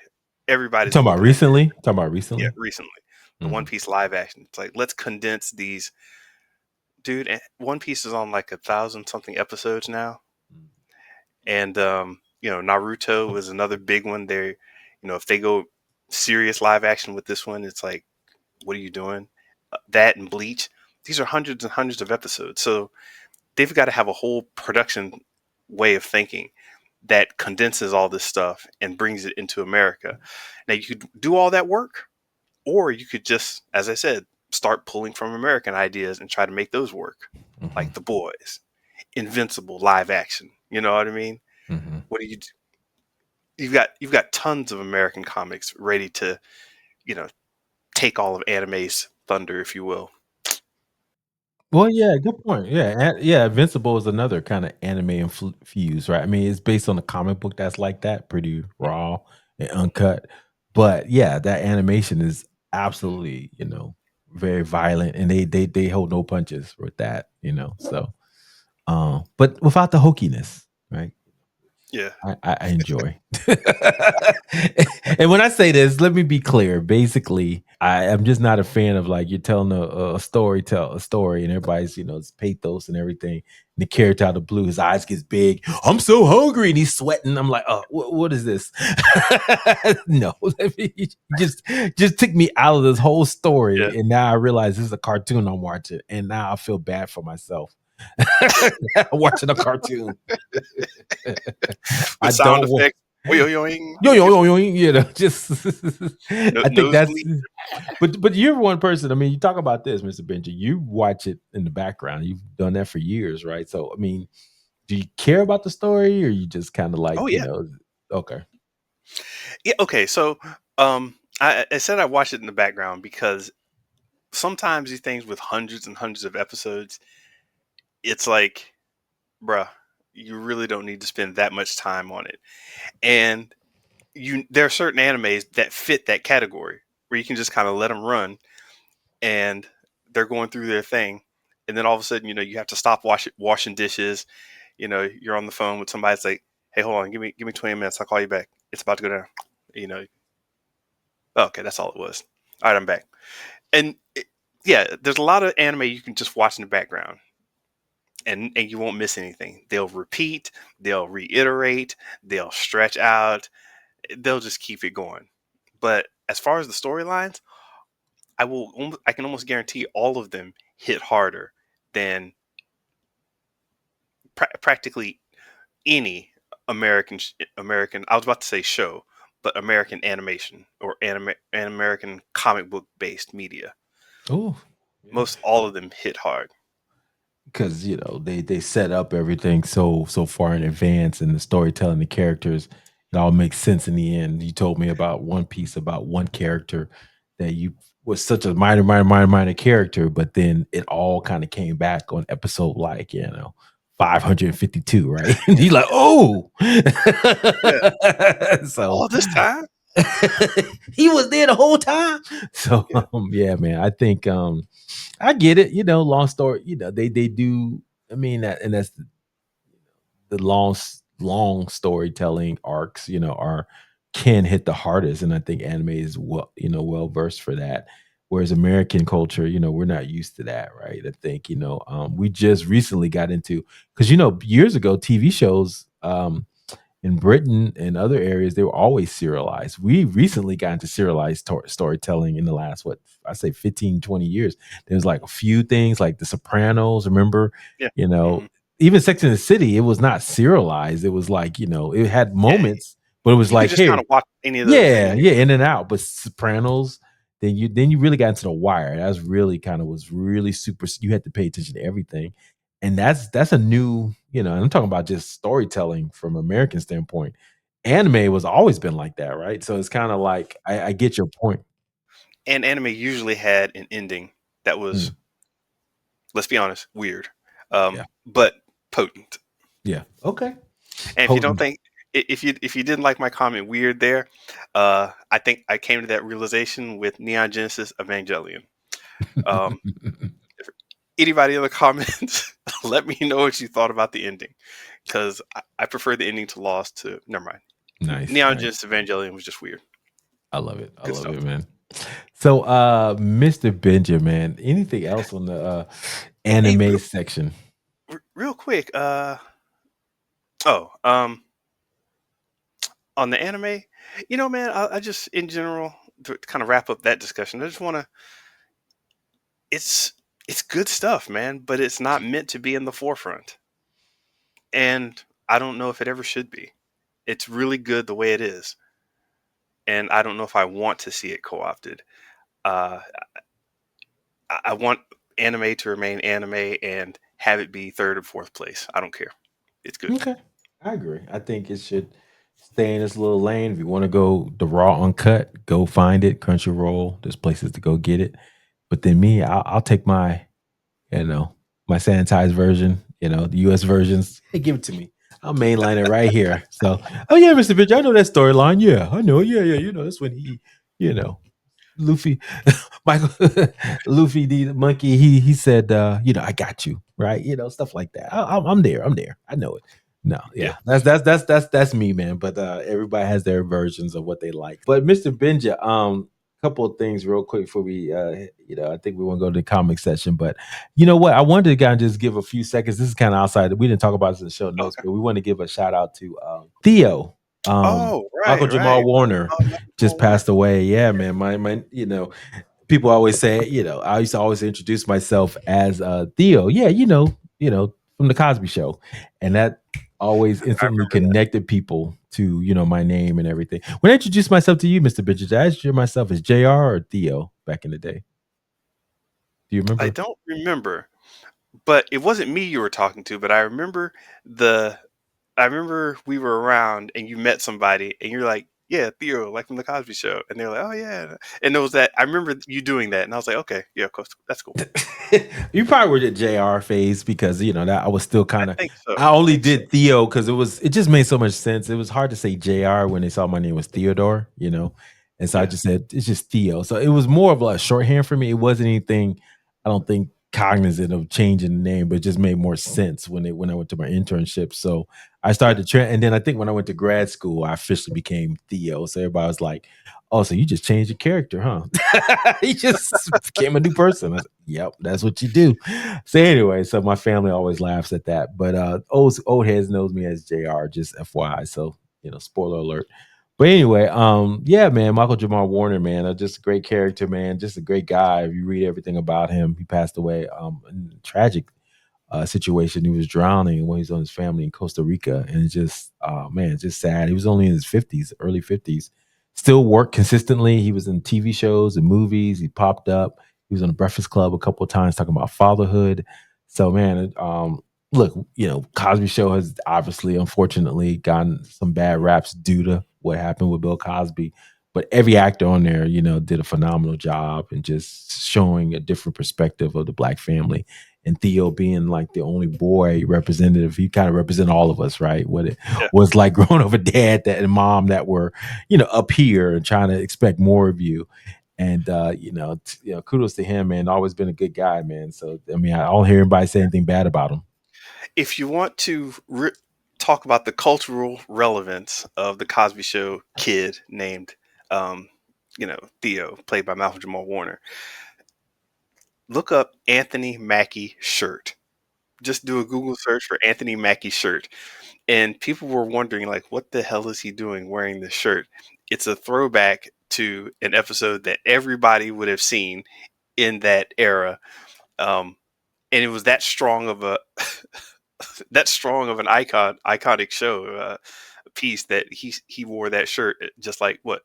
Everybody's Talking about looking at it. recently? Talking about Yeah, recently? recently, the One Mhm. Piece live action. It's like, let's condense these, dude. One Piece is on like 1,000 something episodes now, and Naruto was another big one. There, if they go serious live action with this one, it's like, what are you doing? That and Bleach. These are hundreds and hundreds of episodes, so they've got to have a whole production way of thinking that condenses all this stuff and brings it into America. Now you could do all that work, or you could just, as I said, start pulling from American ideas and try to make those work, Mhm. like The Boys, Invincible, live action. You know what I mean? Mhm. What do you do? You've got tons of American comics ready to, you know, take all of anime's thunder, if you will. Well, yeah, good point. Yeah, yeah, Invincible is another kinda anime fuse, right? I mean, it's based on a comic book that's like that, pretty raw and uncut. But yeah, that animation is absolutely, very violent, and they hold no punches with that, so, but without the hokiness, right? Yeah, I enjoy. And when I say this, let me be clear. Basically, I am just not a fan of like you're telling a story, tell a story, and everybody's it's pathos and everything. And the character out of the blue, his eyes gets big. I'm so hungry, and he's sweating. I'm like, oh, what is this? No, let me, just took me out of this whole yeah. story, and now I realize this is a cartoon I'm watching, and now I feel bad for myself watching a cartoon. I With sound don't want effects, yoing, yo yo yo yo, just no, I think that's nosebleed. but you're one person. I mean, you talk about this, Mr. Benja. You watch it in the background. You've done that for years, right? So, I mean, do you care about the story, or you just kind of like, Oh yeah, okay, yeah. Okay, so I said I watched it in the background because sometimes these things with hundreds and hundreds of episodes, it's like, bruh, you really don't need to spend that much time on it. And there are certain animes that fit that category where you can just kind of let them run and they're going through their thing, and then all of a sudden, you have to stop washing dishes. You're on the phone with somebody. It's like, hey, hold on, give me 20 minutes. I'll call you back. It's about to go down. You know, oh, okay, that's all it was. All right, I'm back. And yeah, there's a lot of anime you can just watch in the background, and you won't miss anything. They'll repeat, they'll reiterate, they'll stretch out, they'll just keep it going. But as far as the storylines, I can almost guarantee all of them hit harder than practically any American. I was about to say show, but American animation or American comic book based media. oh, yeah. Most all of them hit hard. Because they set up everything so far in advance, and the storytelling, the characters, it all makes sense in the end. You told me about One Piece, about one character that you was such a minor character, but then it all kind of came back on episode like 552, right? And you're like, oh, Yeah, so all this time. he was there the whole time. So Yeah, yeah, man, I think I get it. Long story. They do. I mean that, and that's the long storytelling arcs. Are can hit the hardest, and I think anime is well versed for that. Whereas American culture, we're not used to that, right? I think we just recently got into because years ago TV shows. In Britain and other areas, they were always serialized. We recently got into serialized storytelling in the last, what I say, 15, 20 years. There's like a few things like The Sopranos, remember? yeah, You hmm know, even Sex and the City, it was not serialized. It was like, it had yeah. moments, but it was You could like, just kind hey, of watch any of those yeah, anyway. yeah, in and out. But Sopranos, then you really got into The Wire. That's really kind of was really super. You had to pay attention to everything, and that's a new. And I'm talking about just storytelling from American standpoint. Anime was always been like that, right? So it's kind of like I get your point. And anime usually had an ending that was, Mm, let's be honest, weird, yeah, but potent. Yeah. Okay. And if you don't Potent. think if you didn't like my comment weird there, I think I came to that realization with Neon Genesis Evangelion. Um, if anybody in the comments, let me know what you thought about the ending, because I prefer the ending to Lost to. Never mind. Nice. Neon Nice. Genesis Evangelion was just weird. I love it. I Good love stuff. it, man. So, Mr. Benja, man, anything else on the Hey, anime section? real quick. Oh, on the anime, man, I just in general to kind of wrap up that discussion. I just want to. It's it's good stuff, man, but it's not meant to be in the forefront, and I don't know if it ever should be. It's really good the way it is, and I don't know if I want to see it co-opted. Uh, I want anime to remain anime and have it be third or fourth place. I don't care. It's good. Okay. I agree. I think it should stay in its little lane. If you want to go the raw uncut, go find it. Crunchyroll, there's places to go get it. But then me, I'll take my, you know, my sanitized version, the US versions. Hey, give it to me. I'll mainline it right here. So, oh yeah, Mr. Bitch, I know that storyline. Yeah, I know. Yeah, yeah. That's when you know, Luffy, Michael, Luffy the monkey. He said, I got you, right? Stuff like that. I'm there. I'm there. I know it. No, Yeah. yeah, that's me, man. But everybody has their versions of what they like. But Mr. Benja, couple of things real quick before we, I think we want to go to the comic section. But you know what? I wanted to kind of just give a few seconds. This is kind of outside. We didn't talk about this in the show notes, Okay. but we want to give a shout out to Theo. Oh, Michael right, Jamal right. Warner just Paul Warner. passed away. Yeah, man. My people always say, I used to always introduce myself as Theo. Yeah, from the Cosby Show, and that always I instantly remember that. connected people to my name and everything. When I introduced myself to you, Mr. Bridges, I introduced myself as Jr. or Theo back in the day. Do you I remember? don't remember, but it wasn't me you were talking to. But the. I remember we were around and you met somebody and you're like, "Yeah, Theo, like from the Cosby Show," and they're like, "Oh yeah," and it was that. I remember you doing that, and I was like, "Okay, yeah, of course, that's cool." You probably were the JR phase because that I was still I kind of. think so. I I only think so. did Theo because it just made so much sense. It was hard to say JR when they saw my name was Theodore, and so I Yeah, just said it's just Theo. So it was more of a shorthand for me. It wasn't anything. I don't think cognizant of changing the name, but it just made more sense when I went to my internship. So I yeah. started to and then I think when I went to grad school, I officially became Theo. So everybody was like, "Oh, so you just changed your character, huh?" He just became a new person. I said, yep, that's what you do. So anyway, so my family always laughs at that. But old heads knows me as JR, just FYI. So, spoiler alert. But anyway, yeah, man, Michael Jamal Warner, man, just a great character, man, just a great guy. If you read everything about him, he passed away in a tragic situation. He was drowning when he was on his family in Costa Rica, and it's just, man, it's just sad. He was only in his 50s, early 50s, still worked consistently. He was in TV shows and movies. He popped up. He was on the Breakfast Club a couple of times talking about fatherhood. So, man, look, Cosby Show has obviously, unfortunately, gotten some bad raps due to what happened with Bill Cosby. But every actor on there, did a phenomenal job and just showing a different perspective of the black family, and Theo being like the only boy representative, he kind of represent all of us, right? What it Yeah. was like growing up with dad that and mom that were, up here and trying to expect more of you. And kudos to him, man. Always been a good guy, man. So I mean, I don't hear anybody say anything bad about him. If you want to talk about the cultural relevance of the Cosby Show kid named, um, Theo, played by Malcolm Jamal Warner, look up Anthony Mackie shirt. Just do a Google search for Anthony Mackie shirt, and people were wondering like, what the hell is he doing wearing this shirt? It's a throwback to an episode that everybody would have seen in that era, and it was that strong of a that strong of an iconic show piece that he wore that shirt just like what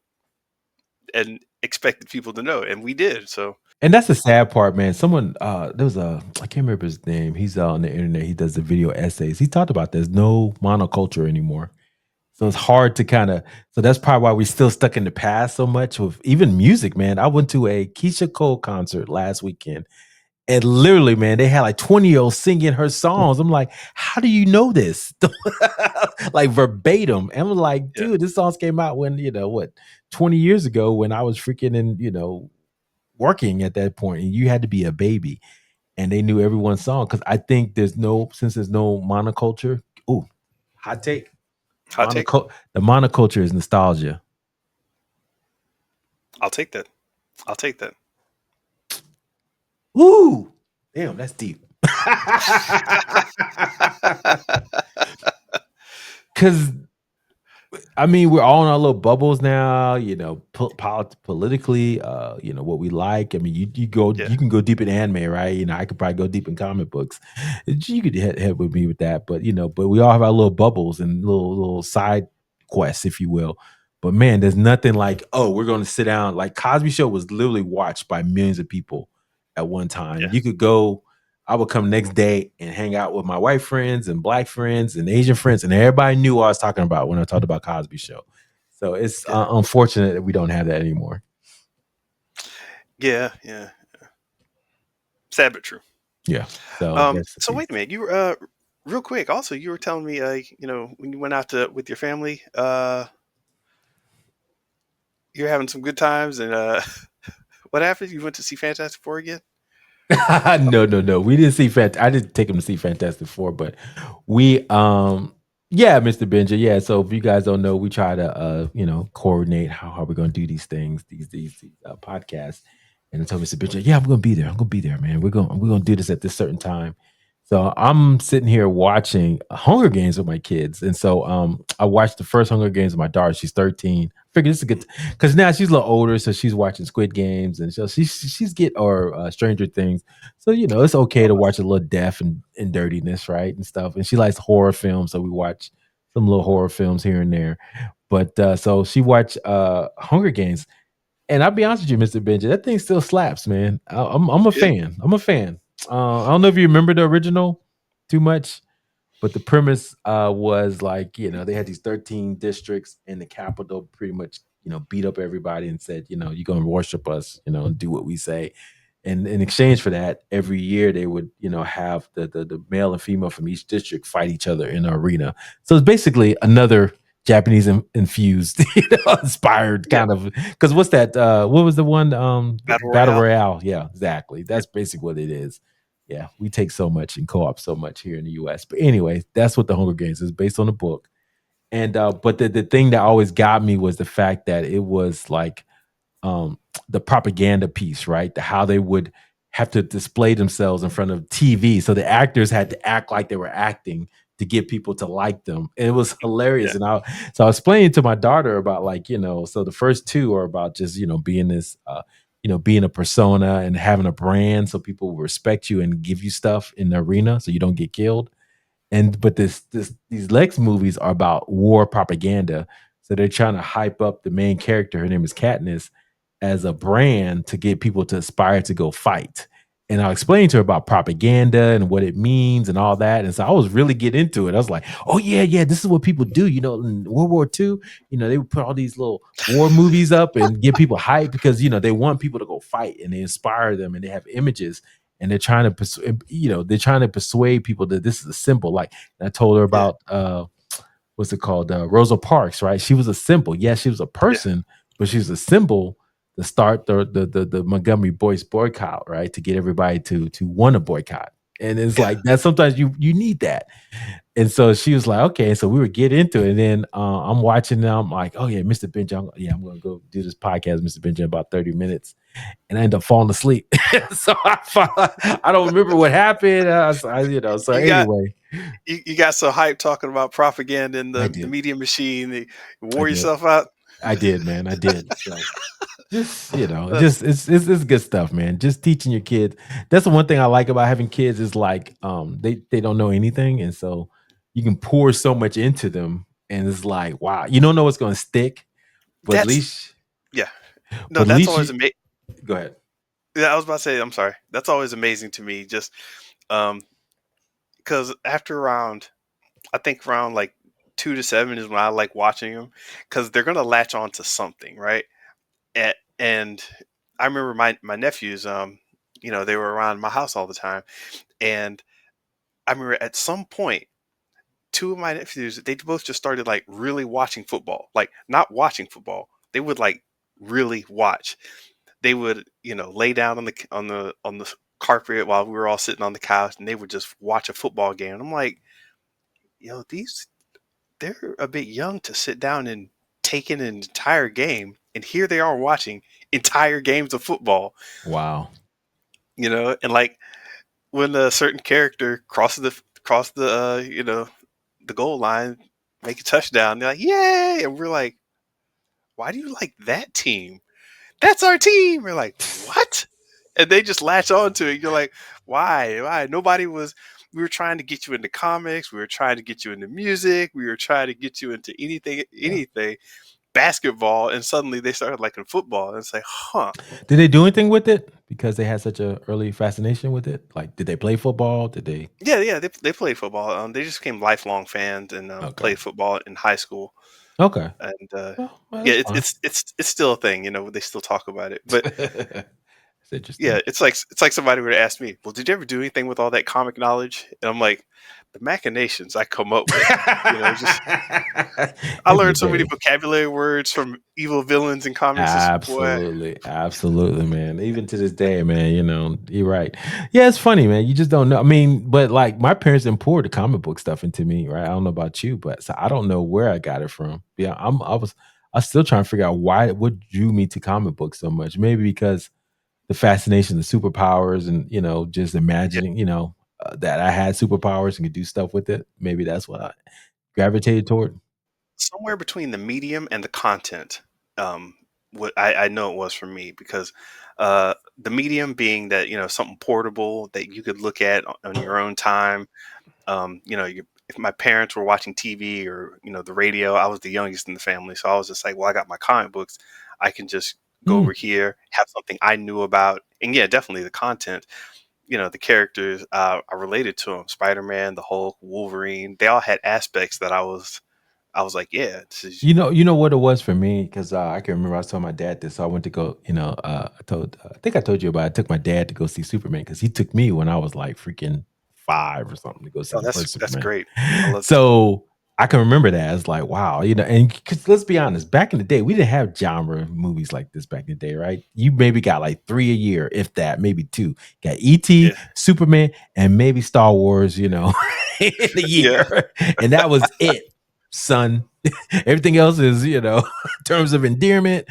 and expected people to know, and we did. So And that's the sad part, man. Someone, there was I can't remember his name. He's on the internet. He does the video essays. He talked about there's no monoculture anymore. So it's hard to kind of. So that's probably why we're still stuck in the past so much with even music, man. I went to a Keisha Cole concert last weekend, And literally, man, they had like 20-year-olds singing her songs. I'm like, how do you know this? Like verbatim. And I'm like, Yeah. dude, this songs came out when, 20 years ago when I was freaking in, working at that point, and you had to be a baby. And they knew everyone's song. Cause I think since there's no monoculture. Ooh, hot take. Hot take. The monoculture is nostalgia. I'll take that. I'll take that. Ooh, damn, that's deep. Cause I mean, we're all in our little bubbles now, politically, what we like. I mean, Yeah. you can go deep in anime, right? I could probably go deep in comic books. You could head with me with that, but we all have our little bubbles and little side quests, if you will. But man, there's nothing like, oh, we're going to sit down. Like Cosby Show was literally watched by millions of people at one time. Yeah. You could go. I would come next day and hang out with my white friends and black friends and Asian friends, and everybody knew what I was talking about when I talked about Cosby Show. So it's Yeah. unfortunate that we don't have that anymore. Yeah. Yeah. Sad but true. Yeah. So that's the So piece. wait a minute. You were real quick. Also, you were telling me, when you went out to with your family, you're having some good times, and what happened? You went to see Fantastic Four again? No, no, no. We didn't see I didn't take him to see Fantastic Four, but we yeah, Mr. Benja. Yeah. So if you guys don't know, we try to coordinate how we're gonna do these things, these podcasts. And I told Mr. Benja, yeah, I'm gonna be there. I'm gonna be there, man. We're gonna do this at this certain time. So I'm sitting here watching Hunger Games with my kids. And so I watched the first Hunger Games with my daughter. She's 13. I figured this is a good because now she's a little older, so she's watching Squid Games and so she's get or Stranger Things. So it's okay to watch a little death and dirtiness, right? And stuff. And she likes horror films, so we watch some little horror films here and there. But so she watched Hunger Games. And I'll be honest with you, Mr. Benja, that thing still slaps, man. I'm a Yeah. fan. I'm a fan. I don't know if you remember the original too much, but the premise was like, they had these 13 districts in the capital pretty much, beat up everybody and said, you're going to worship us, and do what we say. And in exchange for that, every year they would, have the male and female from each district fight each other in an arena. So it's basically another Japanese infused, inspired Yeah. kind of. Because what's that? What was the one? Battle Battle Royale. Royale. Yeah, exactly. Yeah. That's basically what it is. Yeah, we take so much and co-op so much here in the US. But anyway, that's what the Hunger Games is based on the book. And but the thing that always got me was the fact that it was like um the propaganda piece, right? How they would have to display themselves in front of TV. So the actors had to act like they were acting to get people to like them. And it was hilarious. Yeah. And I was explaining to my daughter about like, so the first two are about just, being this being a persona and having a brand so people will respect you and give you stuff in the arena so you don't get killed. And but these Lex movies are about war propaganda. So they're trying to hype up the main character, her name is Katniss, as a brand to get people to aspire to go fight. And I'll explain to her about propaganda and what it means and all that. And so I was really getting into it. I was like, oh yeah, yeah, this is what people do. In World War II, they would put all these little war movies up and get people hyped because they want people to go fight and they inspire them and they have images and they're trying to they're trying to persuade people that this is a symbol. Like I told her Yeah. about what's it called? Rosa Parks, right? She was a symbol. Yes, she was a Yeah. person, but she was a symbol to start the Montgomery Boyce boycott, right? To get everybody to want to boycott. And it's Yeah. like that sometimes you need that. And so she was like, okay. So we would get into it. And then I'm watching now. I'm like, oh yeah, Mr. Benja. I'm gonna go do this podcast, Mr. Benja, in about 30 minutes. And I end up falling asleep. So I don't remember what happened. So You got anyway, you got so hyped talking about propaganda in I the did. media machine. You I wore did. yourself out. I did, man. I did. So just That's it's good stuff, man. Just teaching your kids. That's the one thing I like about having kids is like they don't know anything, and so you can pour so much into them, and it's like wow, you don't know what's going to stick, but at that's least yeah. No, but at that's least always you amazing. go ahead. Yeah, I was about to say. I'm sorry. That's always amazing to me. Just um, because after around, I think around like 2 to 7 is when I like watching them because they're gonna latch on to something, right? And I remember my nephews. they were around my house all the time. And I remember at some point, two of my nephews, they both just started like really watching football, like not watching football. They would like really watch. They would, lay down on the carpet while we were all sitting on the couch, and they would just watch a football game. And I'm like, they're a bit young to sit down and take in an entire game, and here they are watching entire games of football. Wow. And like when a certain character cross the the goal line, make a touchdown, they're like, "Yay!" And we're like, "Why do you like that team? That's our team." We're like, "What?" And they just latch on to it. You're like, "Why? Why?" Nobody was. We were trying to get you into comics. We were trying to get you into music. We were trying to get you into Yeah. anything, basketball, and suddenly they started liking football. And it's like, huh? Did they do anything with it because they had such a early fascination with it? Like, did they play football? Did they? Yeah, yeah. They played football. They just became lifelong fans and Okay. played football in high school. Okay. And Well, yeah, that's it's fine. it's still a thing. They still talk about it. But It's yeah, interesting. it's like somebody would ask me, "Well, did you ever do anything with all that comic knowledge?" And I'm like, "The machinations I come up with, just I Every learned so many day. vocabulary words from evil villains in comics. This boy, Absolutely, absolutely, man. Even to this day, man, you're right. Yeah, it's funny, man. You just don't know. I mean, but like my parents poured the comic book stuff into me, right? I don't know about you, but so I don't know where I got it from. Yeah, I was still trying to figure out what drew me to comic books so much. Maybe because the fascination of superpowers and just yeah, imagining, that I had superpowers and could do stuff with it. Maybe that's what I gravitated toward. somewhere between the medium and the content. Um, what I know it was for me because the medium being that something portable that you could look at on your own time. If my parents were watching TV or the radio, I was the youngest in the family, so I was just like, well, I got my comic books, I can just go Mm. over here, have something I knew about, and yeah, definitely the content. The characters I related to them: Spider-Man, the Hulk, Wolverine. They all had aspects that I was like, yeah, this is You know what it was for me because I can remember I was telling my dad this. So I went to go. I think I told you about. It. I took my dad to go see Superman because he took me when I was like freaking 5 or something to go see oh, the first that's Superman. great. I love that. So I can remember that. It's like wow, and because let's be honest, back in the day, we didn't have genre movies like this back in the day, right? You maybe got like 3 a year, if that, maybe 2. Got Yeah, E.T., Superman, and maybe Star Wars. In a yeah. year, and that was it, son. Everything else is, terms of endearment.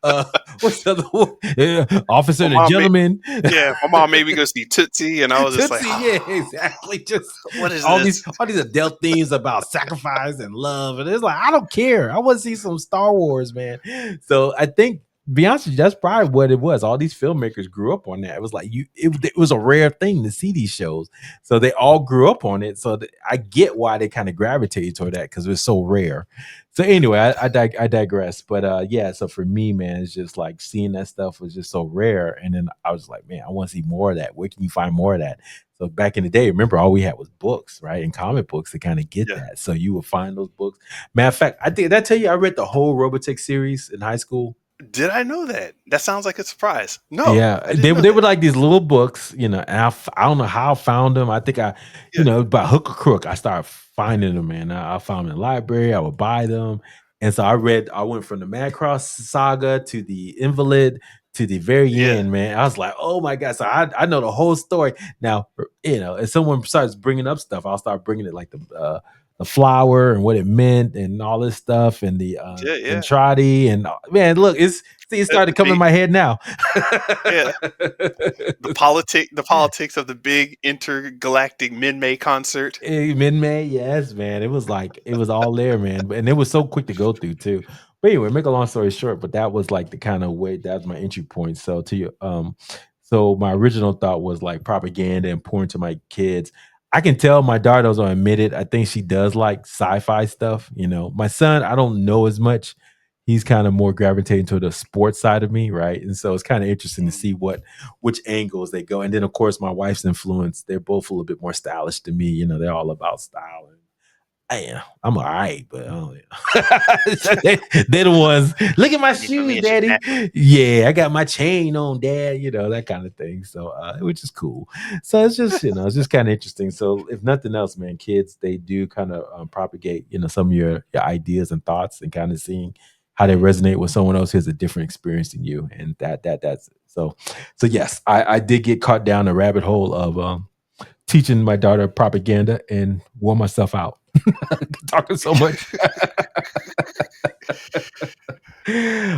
uh, what's the other one? Yeah, Officer my and a mom made Gentleman. yeah, my mom made me go see Tootsie, and I was just like, Tootsie, yeah, exactly. Just what is all these this? all these adult themes about sacrifice and love, and it's like I don't care. I want to see some Star Wars, man. So I think, to be honest with you, that's probably what it was. All these filmmakers grew up on that. It was like it was a rare thing to see these shows, so they all grew up on it. So I get why they kind of gravitated toward that because it was so rare. So anyway, I digress. But yeah, so for me, man, it's just like seeing that stuff was just so rare, and then I was like, man, I want to see more of that. Where can you find more of that? So back in the day, remember all we had was books, right? And comic books to kind of get Yeah. that. So you would find those books. Matter of fact, did I tell you I read the whole Robotech series in high school? Did I know that? That sounds like a surprise. No, Yeah, I they didn't were know they that. were like these little books, and I don't know how I found them. I think Yeah, by hook or crook, I started finding them, man. I found them in the library. I would buy them, and so I went from the Macross saga to the Invalid to the very yeah, end, man. I was like, oh my god! So I know the whole story now. If someone starts bringing up stuff, I'll start bringing it like the flower and what it meant and all this stuff and the yeah, yeah. Entrati and man, look, it started The coming in big, my head now. yeah, the politics of the big intergalactic Min-May concert. Mid-May, yes, man. It was all there, man. And it was so quick to go through too. But anyway, make a long story short, but that was like the kind of way that was my entry point. So to you, so my original thought was like propaganda and pouring to my kids. I can tell my daughter doesn't admit it. I think she does like sci-fi stuff. My son, I don't know as much. He's kind of more gravitating to the sports side of me, right? And so it's kind of interesting to Mhm. see which angles they go. And then of course my wife's influence, they're both a little bit more stylish than me. They're all about style. I'm all right, but they're the ones. Look at my You know me shoes, and shit daddy. naturally. Yeah, I got my chain on, dad. That kind of thing. So, which is cool. So it's just it's just kind of interesting. So if nothing else, man, kids they do kind of propagate some of your ideas and thoughts and kind of seeing how they resonate with someone else who has a different experience than you, and that's so. So yes, I did get caught down a rabbit hole of teaching my daughter propaganda and wore myself out talking so much.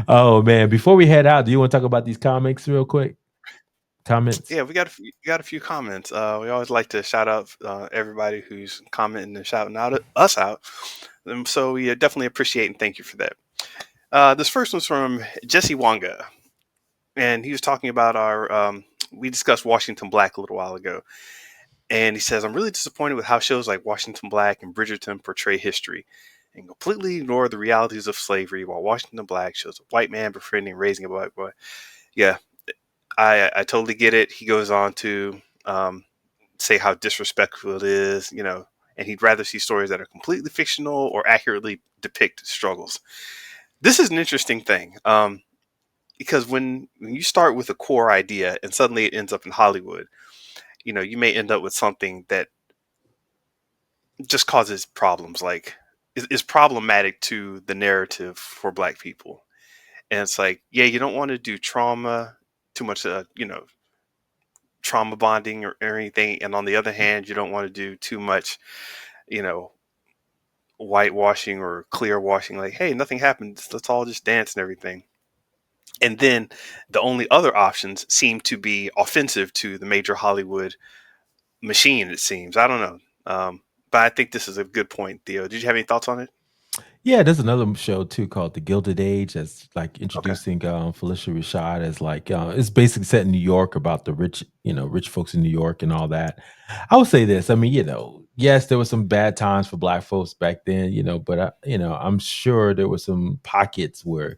Oh man, before we head out, do you want to talk about these comics real quick? Comments? Yeah, got a few comments. We always like to shout out everybody who's commenting and shouting out us out. So we definitely appreciate and thank you for that. This first one's from Jesse Wanga, and he was talking about our. We discussed Washington Black a little while ago, and he says, "I'm really disappointed with how shows like Washington Black and Bridgerton portray history, and completely ignore the realities of slavery. While Washington Black shows a white man befriending and raising a black boy." Yeah, I totally get it. He goes on to say how disrespectful it is, and he'd rather see stories that are completely fictional or accurately depict struggles. This is an interesting thing because when you start with a core idea and suddenly it ends up in Hollywood, you may end up with something that just causes problems, like is problematic to the narrative for Black people. And it's like, yeah, you don't want to do trauma too much, trauma bonding or anything. And on the other hand, you don't want to do too much, you know, whitewashing or clear washing. Like, hey, nothing happened. Let's all just dance and everything. And then the only other options seem to be offensive to the major Hollywood machine. It seems. I don't know. But I think this is a good point, Theo. Did you have any thoughts on it? Yeah, there's another show too called The Gilded Age that's like Okay. introducing Felicia Rashad as like it's basically set in New York about the rich, rich folks in New York and all that. I would say this. I mean, yes, there were some bad times for black folks back then, but I'm sure there were some pockets where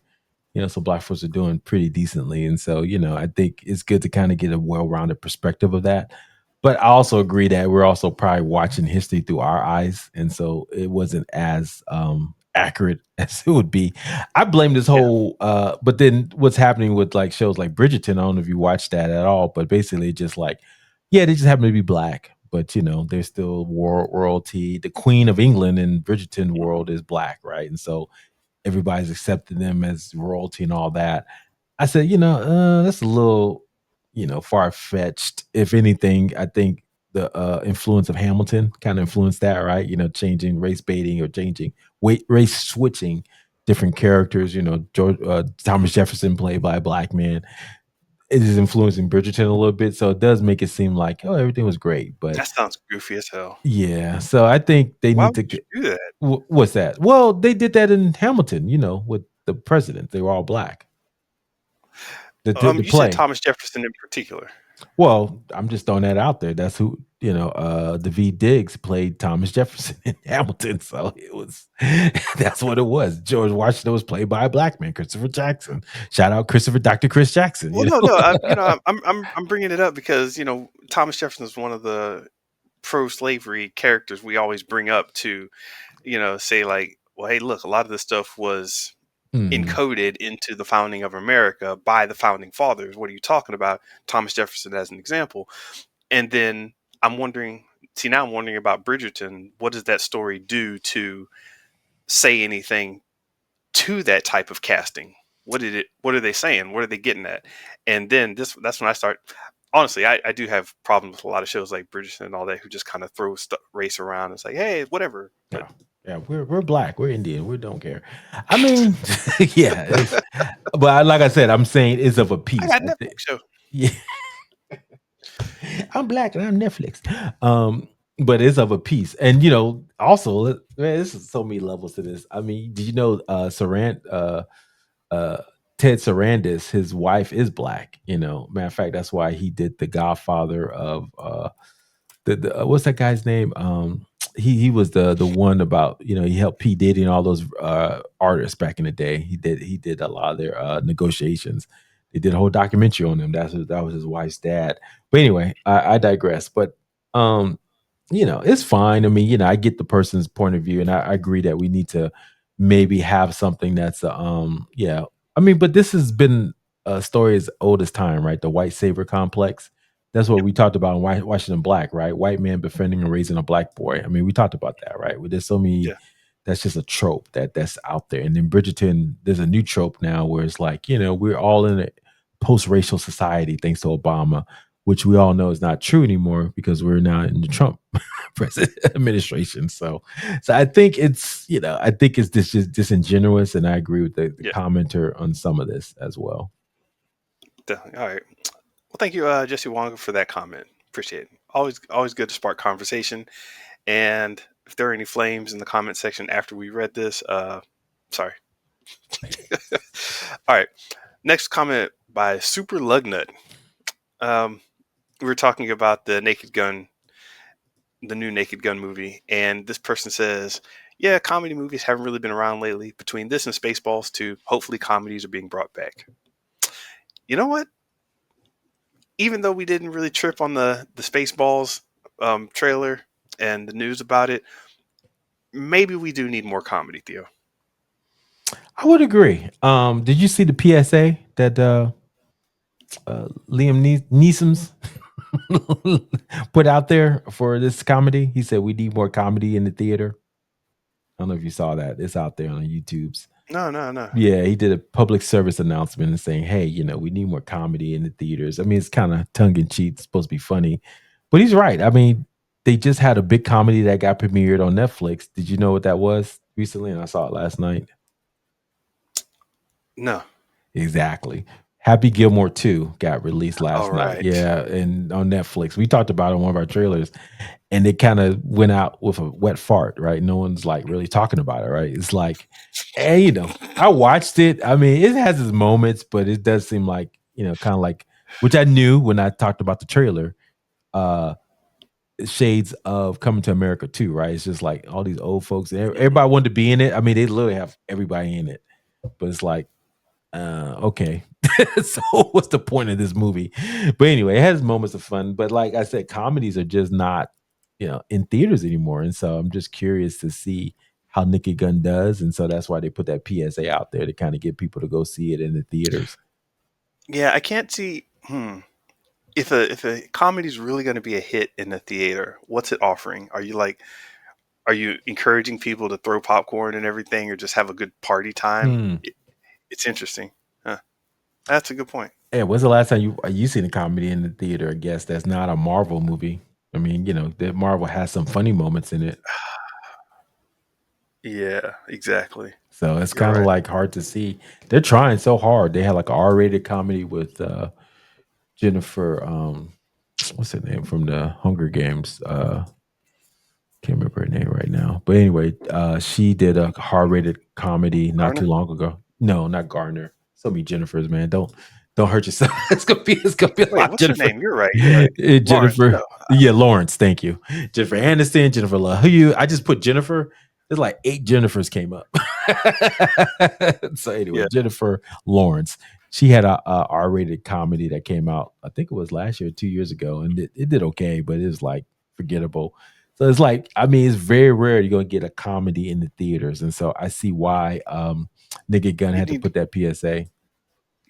some black folks are doing pretty decently. And so, I think it's good to kind of get a well-rounded perspective of that. But I also agree that we're also probably watching history through our eyes. And so it wasn't as accurate as it would be. I blame this Yeah. whole but then what's happening with like shows like Bridgerton, I don't know if you watched that at all, but basically just like, yeah, they just happen to be black. But they're still royalty. The Queen of England in Bridgerton Mhm. world is black, right? And so everybody's accepting them as royalty and all that. I said, that's a little, far fetched. If anything, I think the influence of Hamilton kind of influenced that, right? Changing race baiting or changing race switching different characters. Thomas Jefferson played by a black man. It is influencing Bridgerton a little bit, so it does make it seem like everything was great. But That sounds goofy as hell. yeah, so I think they Why need to would you get. do that? What's that? Well, they did that in Hamilton, with the president. They were all black. The You said play. Thomas Jefferson in particular. Well, I'm just throwing that out there. That's who, Daveed Diggs played Thomas Jefferson in Hamilton. So it was that's what it was. George Washington was played by a black man, Christopher Jackson. Shout out Dr. Chris Jackson, Well, no. I'm bringing it up because Thomas Jefferson is one of the pro-slavery characters we always bring up to say like, well, hey, look, a lot of this stuff was Mhm. encoded into the founding of America by the founding fathers. What are you talking about? Thomas Jefferson as an example. And then I'm wondering, see, now I'm wondering about Bridgerton. What does that story do to say anything to that type of casting? What are they saying? What are they getting at? And then that's when I start. Honestly, I do have problems with a lot of shows like Bridgerton and all that who just kind of throw race around and say, hey, whatever. But Yeah. Yeah, we're black, we're Indian, we don't care. I mean, yeah, but like I said, I'm saying it's of a I piece. got a I Netflix think, show. yeah. I'm black and I'm Netflix. But it's of a piece. And also, man, this is so many levels to this. I mean, did you know uh Ted Sarandis, his wife is black, Matter of fact, that's why he did the Godfather of what's that guy's name? He was the one about he helped P Diddy and all those artists back in the day. He did a lot of their negotiations. They did a whole documentary on him. That was his wife's dad. But anyway, I digress. But um, it's fine. I mean, I get the person's point of view, and I agree that we need to maybe have something that's, yeah. I mean, but this has been a story as old as time, right? The white savior complex. That's what Yep. we talked about in Washington Black, right? White man befriending and raising a black boy. I mean, we talked about that, right? Well, there's so many. Yeah. That's just a trope that's out there. And then Bridgerton, there's a new trope now where it's like, we're all in a post-racial society thanks to Obama, which we all know is not true anymore because we're now in the Trump president administration. So I think it's just disingenuous, and I agree with the Yeah. commenter on some of this as well. Definitely. All right. Well, thank you, Jesse Wong, for that comment. Appreciate it. Always good to spark conversation. And if there are any flames in the comment section after we read this, sorry. All right. Next comment by Super Lugnut. We were talking about the new Naked Gun movie, and this person says, "Yeah, comedy movies haven't really been around lately. Between this and Spaceballs, too, hopefully comedies are being brought back." You know what? Even though we didn't really trip on the Spaceballs trailer and the news about it, maybe we do need more comedy, Theo. I would agree. Did you see the PSA that Liam Neeson's put out there for this comedy? He said we need more comedy in the theater. I don't know if you saw that. It's out there on YouTube's. No, no, no. Yeah, he did a public service announcement and saying, "Hey, we need more comedy in the theaters." I mean, it's kind of tongue in cheek, it's supposed to be funny, but he's right. I mean, they just had a big comedy that got premiered on Netflix. Did you know what that was recently? And I saw it last night. No. Exactly. Happy Gilmore 2 got released All last night. right. Yeah, and on Netflix. We talked about it on one of our trailers, and it kind of went out with a wet fart, right? No one's like really talking about it, right? It's like, and I watched it. I mean, it has its moments, but it does seem like, kind of like, which I knew when I talked about the trailer, uh, shades of Coming to America too, right? It's just like all these old folks, Mhm. everybody wanted to be in it. I mean, they literally have everybody in it, but it's like, okay. So what's the point of this movie? But anyway, it has moments of fun. But like I said, comedies are just not, in theaters anymore. And so I'm just curious to see how Naked Gun does. And so that's why they put that PSA out there to kind of get people to go see it in the theaters. Yeah, I can't see. If a comedy is really going to be a hit in the theater, what's it offering? Are you encouraging people to throw popcorn and everything, or just have a good party time? Hmm. It's interesting. Huh. That's a good point. Hey, when's the last time you seen a comedy in the theater? I guess that's not a Marvel movie. I mean, that Marvel has some funny moments in it. Yeah, exactly. So it's You're kind of right. like hard to see. They're trying so hard. They had like a R-rated comedy with Jennifer, what's her name from the Hunger Games? Can't remember her name right now. But anyway, she did a R-rated comedy not too Garner. long ago. No, not Garner. So many Jennifers, man. Don't hurt yourself. It's gonna be a Wait, lot of what's her Jennifer. name? You're right. You're right. Lawrence. Jennifer. No. Yeah, Lawrence. Thank you. Jennifer Aniston, Jennifer Love. Who you? I just put Jennifer. There's like 8 Jennifers came up. So anyway, Yeah. Jennifer Lawrence. She had a R-rated comedy that came out. I think it was last year, 2 years ago, and it did okay, but it was like forgettable. So it's like, I mean, it's very rare you're gonna get a comedy in the theaters, and so I see why Nigga Gun You had to need. put that PSA.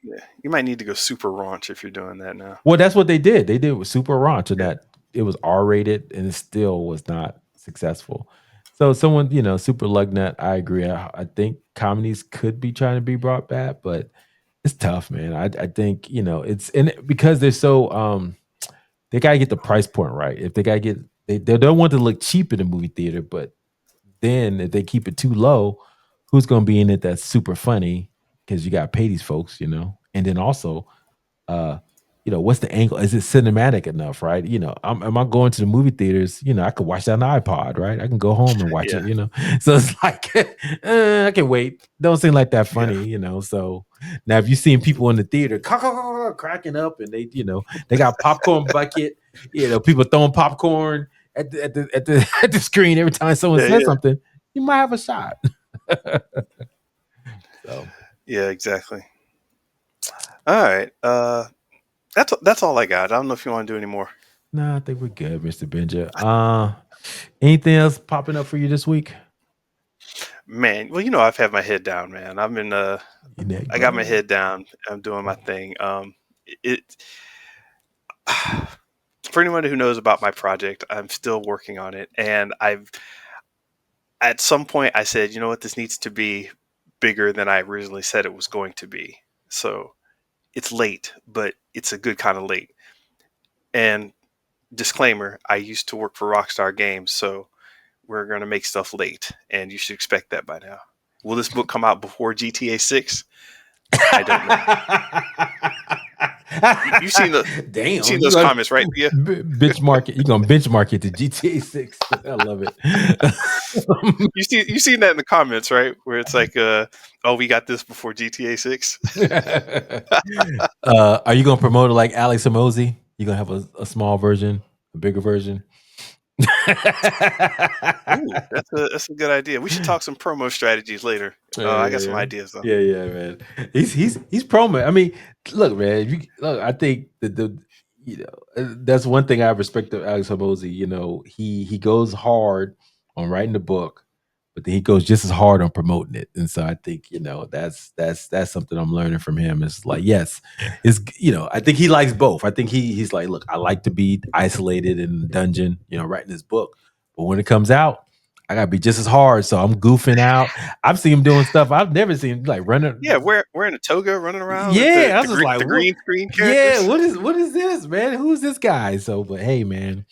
Yeah. You might need to go super raunch if you're doing that now. Well, that's what they did. They did it with Super Ranch, and Yeah. that it was R-rated, and it still was not successful. So someone, Super Lugnut, I agree. I think comedies could be trying to be brought back, but it's tough, man. I think, it's because they're so they gotta get the price point right. If they gotta get they don't want to look cheap in the movie theater, but then if they keep it too low, who's gonna be in it that's super funny? Because you gotta pay these folks, and then also uh, what's the angle? Is it cinematic enough, right? Am I going to the movie theaters? I could watch that on iPod, right? I can go home and watch Yeah. it. So it's like, I can wait. Don't seem like that Yeah. funny. So now, if you've seen people in the theater cracking up, and they got popcorn bucket, people throwing popcorn at the screen every time someone Yeah. says Yeah. something, you might have a shot. So Yeah. Exactly. All right. That's all I got. I don't know if you want to do any more. No, I think we're good, Mr. Benja. Anything else popping up for you this week? Man, well, you know, I've had my head down, man. I'm in In that I got my grind. head down. I'm doing my thing. It for anyone who knows about my project, I'm still working on it, and I've at some point I said, you know what, this needs to be bigger than I originally said it was going to be. So it's late, but it's a good kind of late. And disclaimer, I used to work for Rockstar Games, so we're going to make stuff late, and you should expect that by now. Will this book come out before GTA 6? I don't know. You've seen you've Damn, seen you those gonna comments, right, Thea? benchmark it. You're gonna benchmark it to GTA 6. I love it. You've seen that in the comments, right? Where it's like, oh, we got this before GTA 6. Are you gonna promote it like Alex Hormozy? You gonna have a small version, a bigger version? Ooh, that's a good idea. We should talk some promo strategies later. Yeah, I yeah, got some yeah. ideas though. Yeah, yeah, man. He's promo. I mean, look, man. Look, I think the that's one thing I respect of Alex Hormozy. You know, he goes hard on writing the book, but then he goes just as hard on promoting it. And so I think that's something I'm learning from him. It's like yes, it's I think he likes both. I think he's like, look, I like to be isolated in the dungeon, writing this book, but when it comes out, I gotta be just as hard. So I'm goofing out. I've seen him doing stuff I've never seen, like Yeah, running. wearing a toga, running around with Yeah, I was just like, the what? green screen Yeah, characters. what is this, man? Who's this guy? So, but hey, man,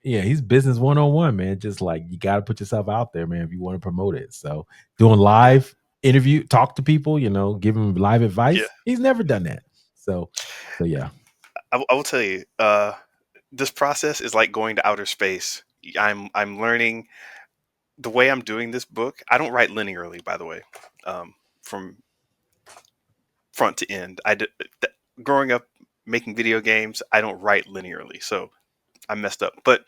yeah, he's business 101, man. Just like you got to put yourself out there, man, if you want to promote it. So, doing Yeah, live interview, talk to people, give them live yeah. advice. He's never done that. So yeah. I will tell you, this process is like going to outer space. I'm learning the way I'm doing this book. I don't write linearly, by the way, from front to end. Growing up making video games, I don't write linearly, so I messed up. But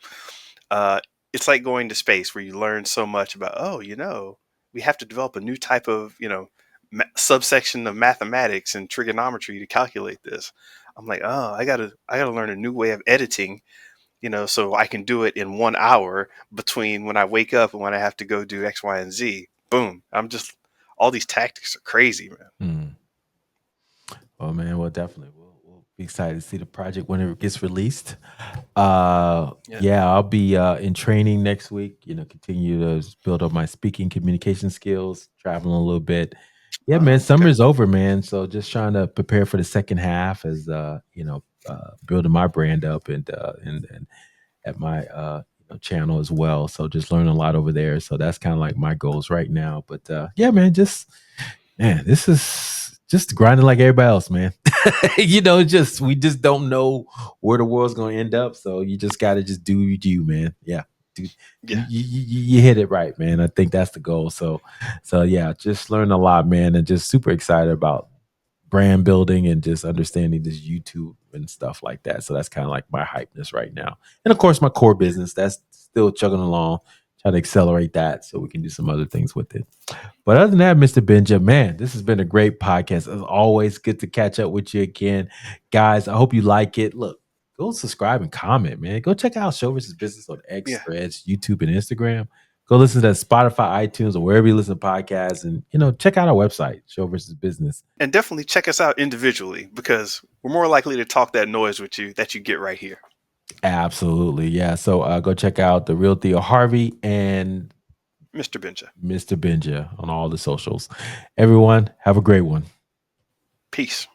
uh, it's like going to space where you learn so much about. Oh, we have to develop a new type of subsection of mathematics and trigonometry to calculate this. I'm like, oh, I gotta learn a new way of editing, so I can do it in 1 hour between when I wake up and when I have to go do X, Y, and Z. Boom. All these tactics are crazy, man. Mm. Oh man, well definitely. We'll be excited to see the project when it gets released. Yeah. Yeah, I'll be in training next week, continue to build up my speaking communication skills, traveling a little bit. Yeah, man, Oh, okay. summer's over, man. So just trying to prepare for the second half as building my brand up and at my channel as well. So just learning a lot over there. So that's kind of like my goals right now. But yeah, man, this is just grinding like everybody else, man. Just we just don't know where the world's gonna end up. So you just gotta just do you, man. Yeah. Dude, Yeah. you hit it right, man. I think that's the goal. So yeah, just learn a lot, man, and just super excited about brand building and just understanding this YouTube and stuff like that. So that's kind of like my hypeness right now. And of course, my core business that's still chugging along, trying to accelerate that so we can do some other things with it. But other than that, Mr. Benja, man, this has been a great podcast. As always, good to catch up with you again. Guys, I hope you like it. Look, go subscribe and comment, man. Go check out Show versus Business on X, Yeah. Threads, YouTube, and Instagram. Go listen to Spotify, iTunes, or wherever you listen to podcasts. And, check out our website, Show versus Business. And definitely check us out individually because we're more likely to talk that noise with you that you get right here. Absolutely. Yeah. So go check out The Real Theo Harvey and Mr. Benja. Mr. Benja on all the socials. Everyone, have a great one. Peace.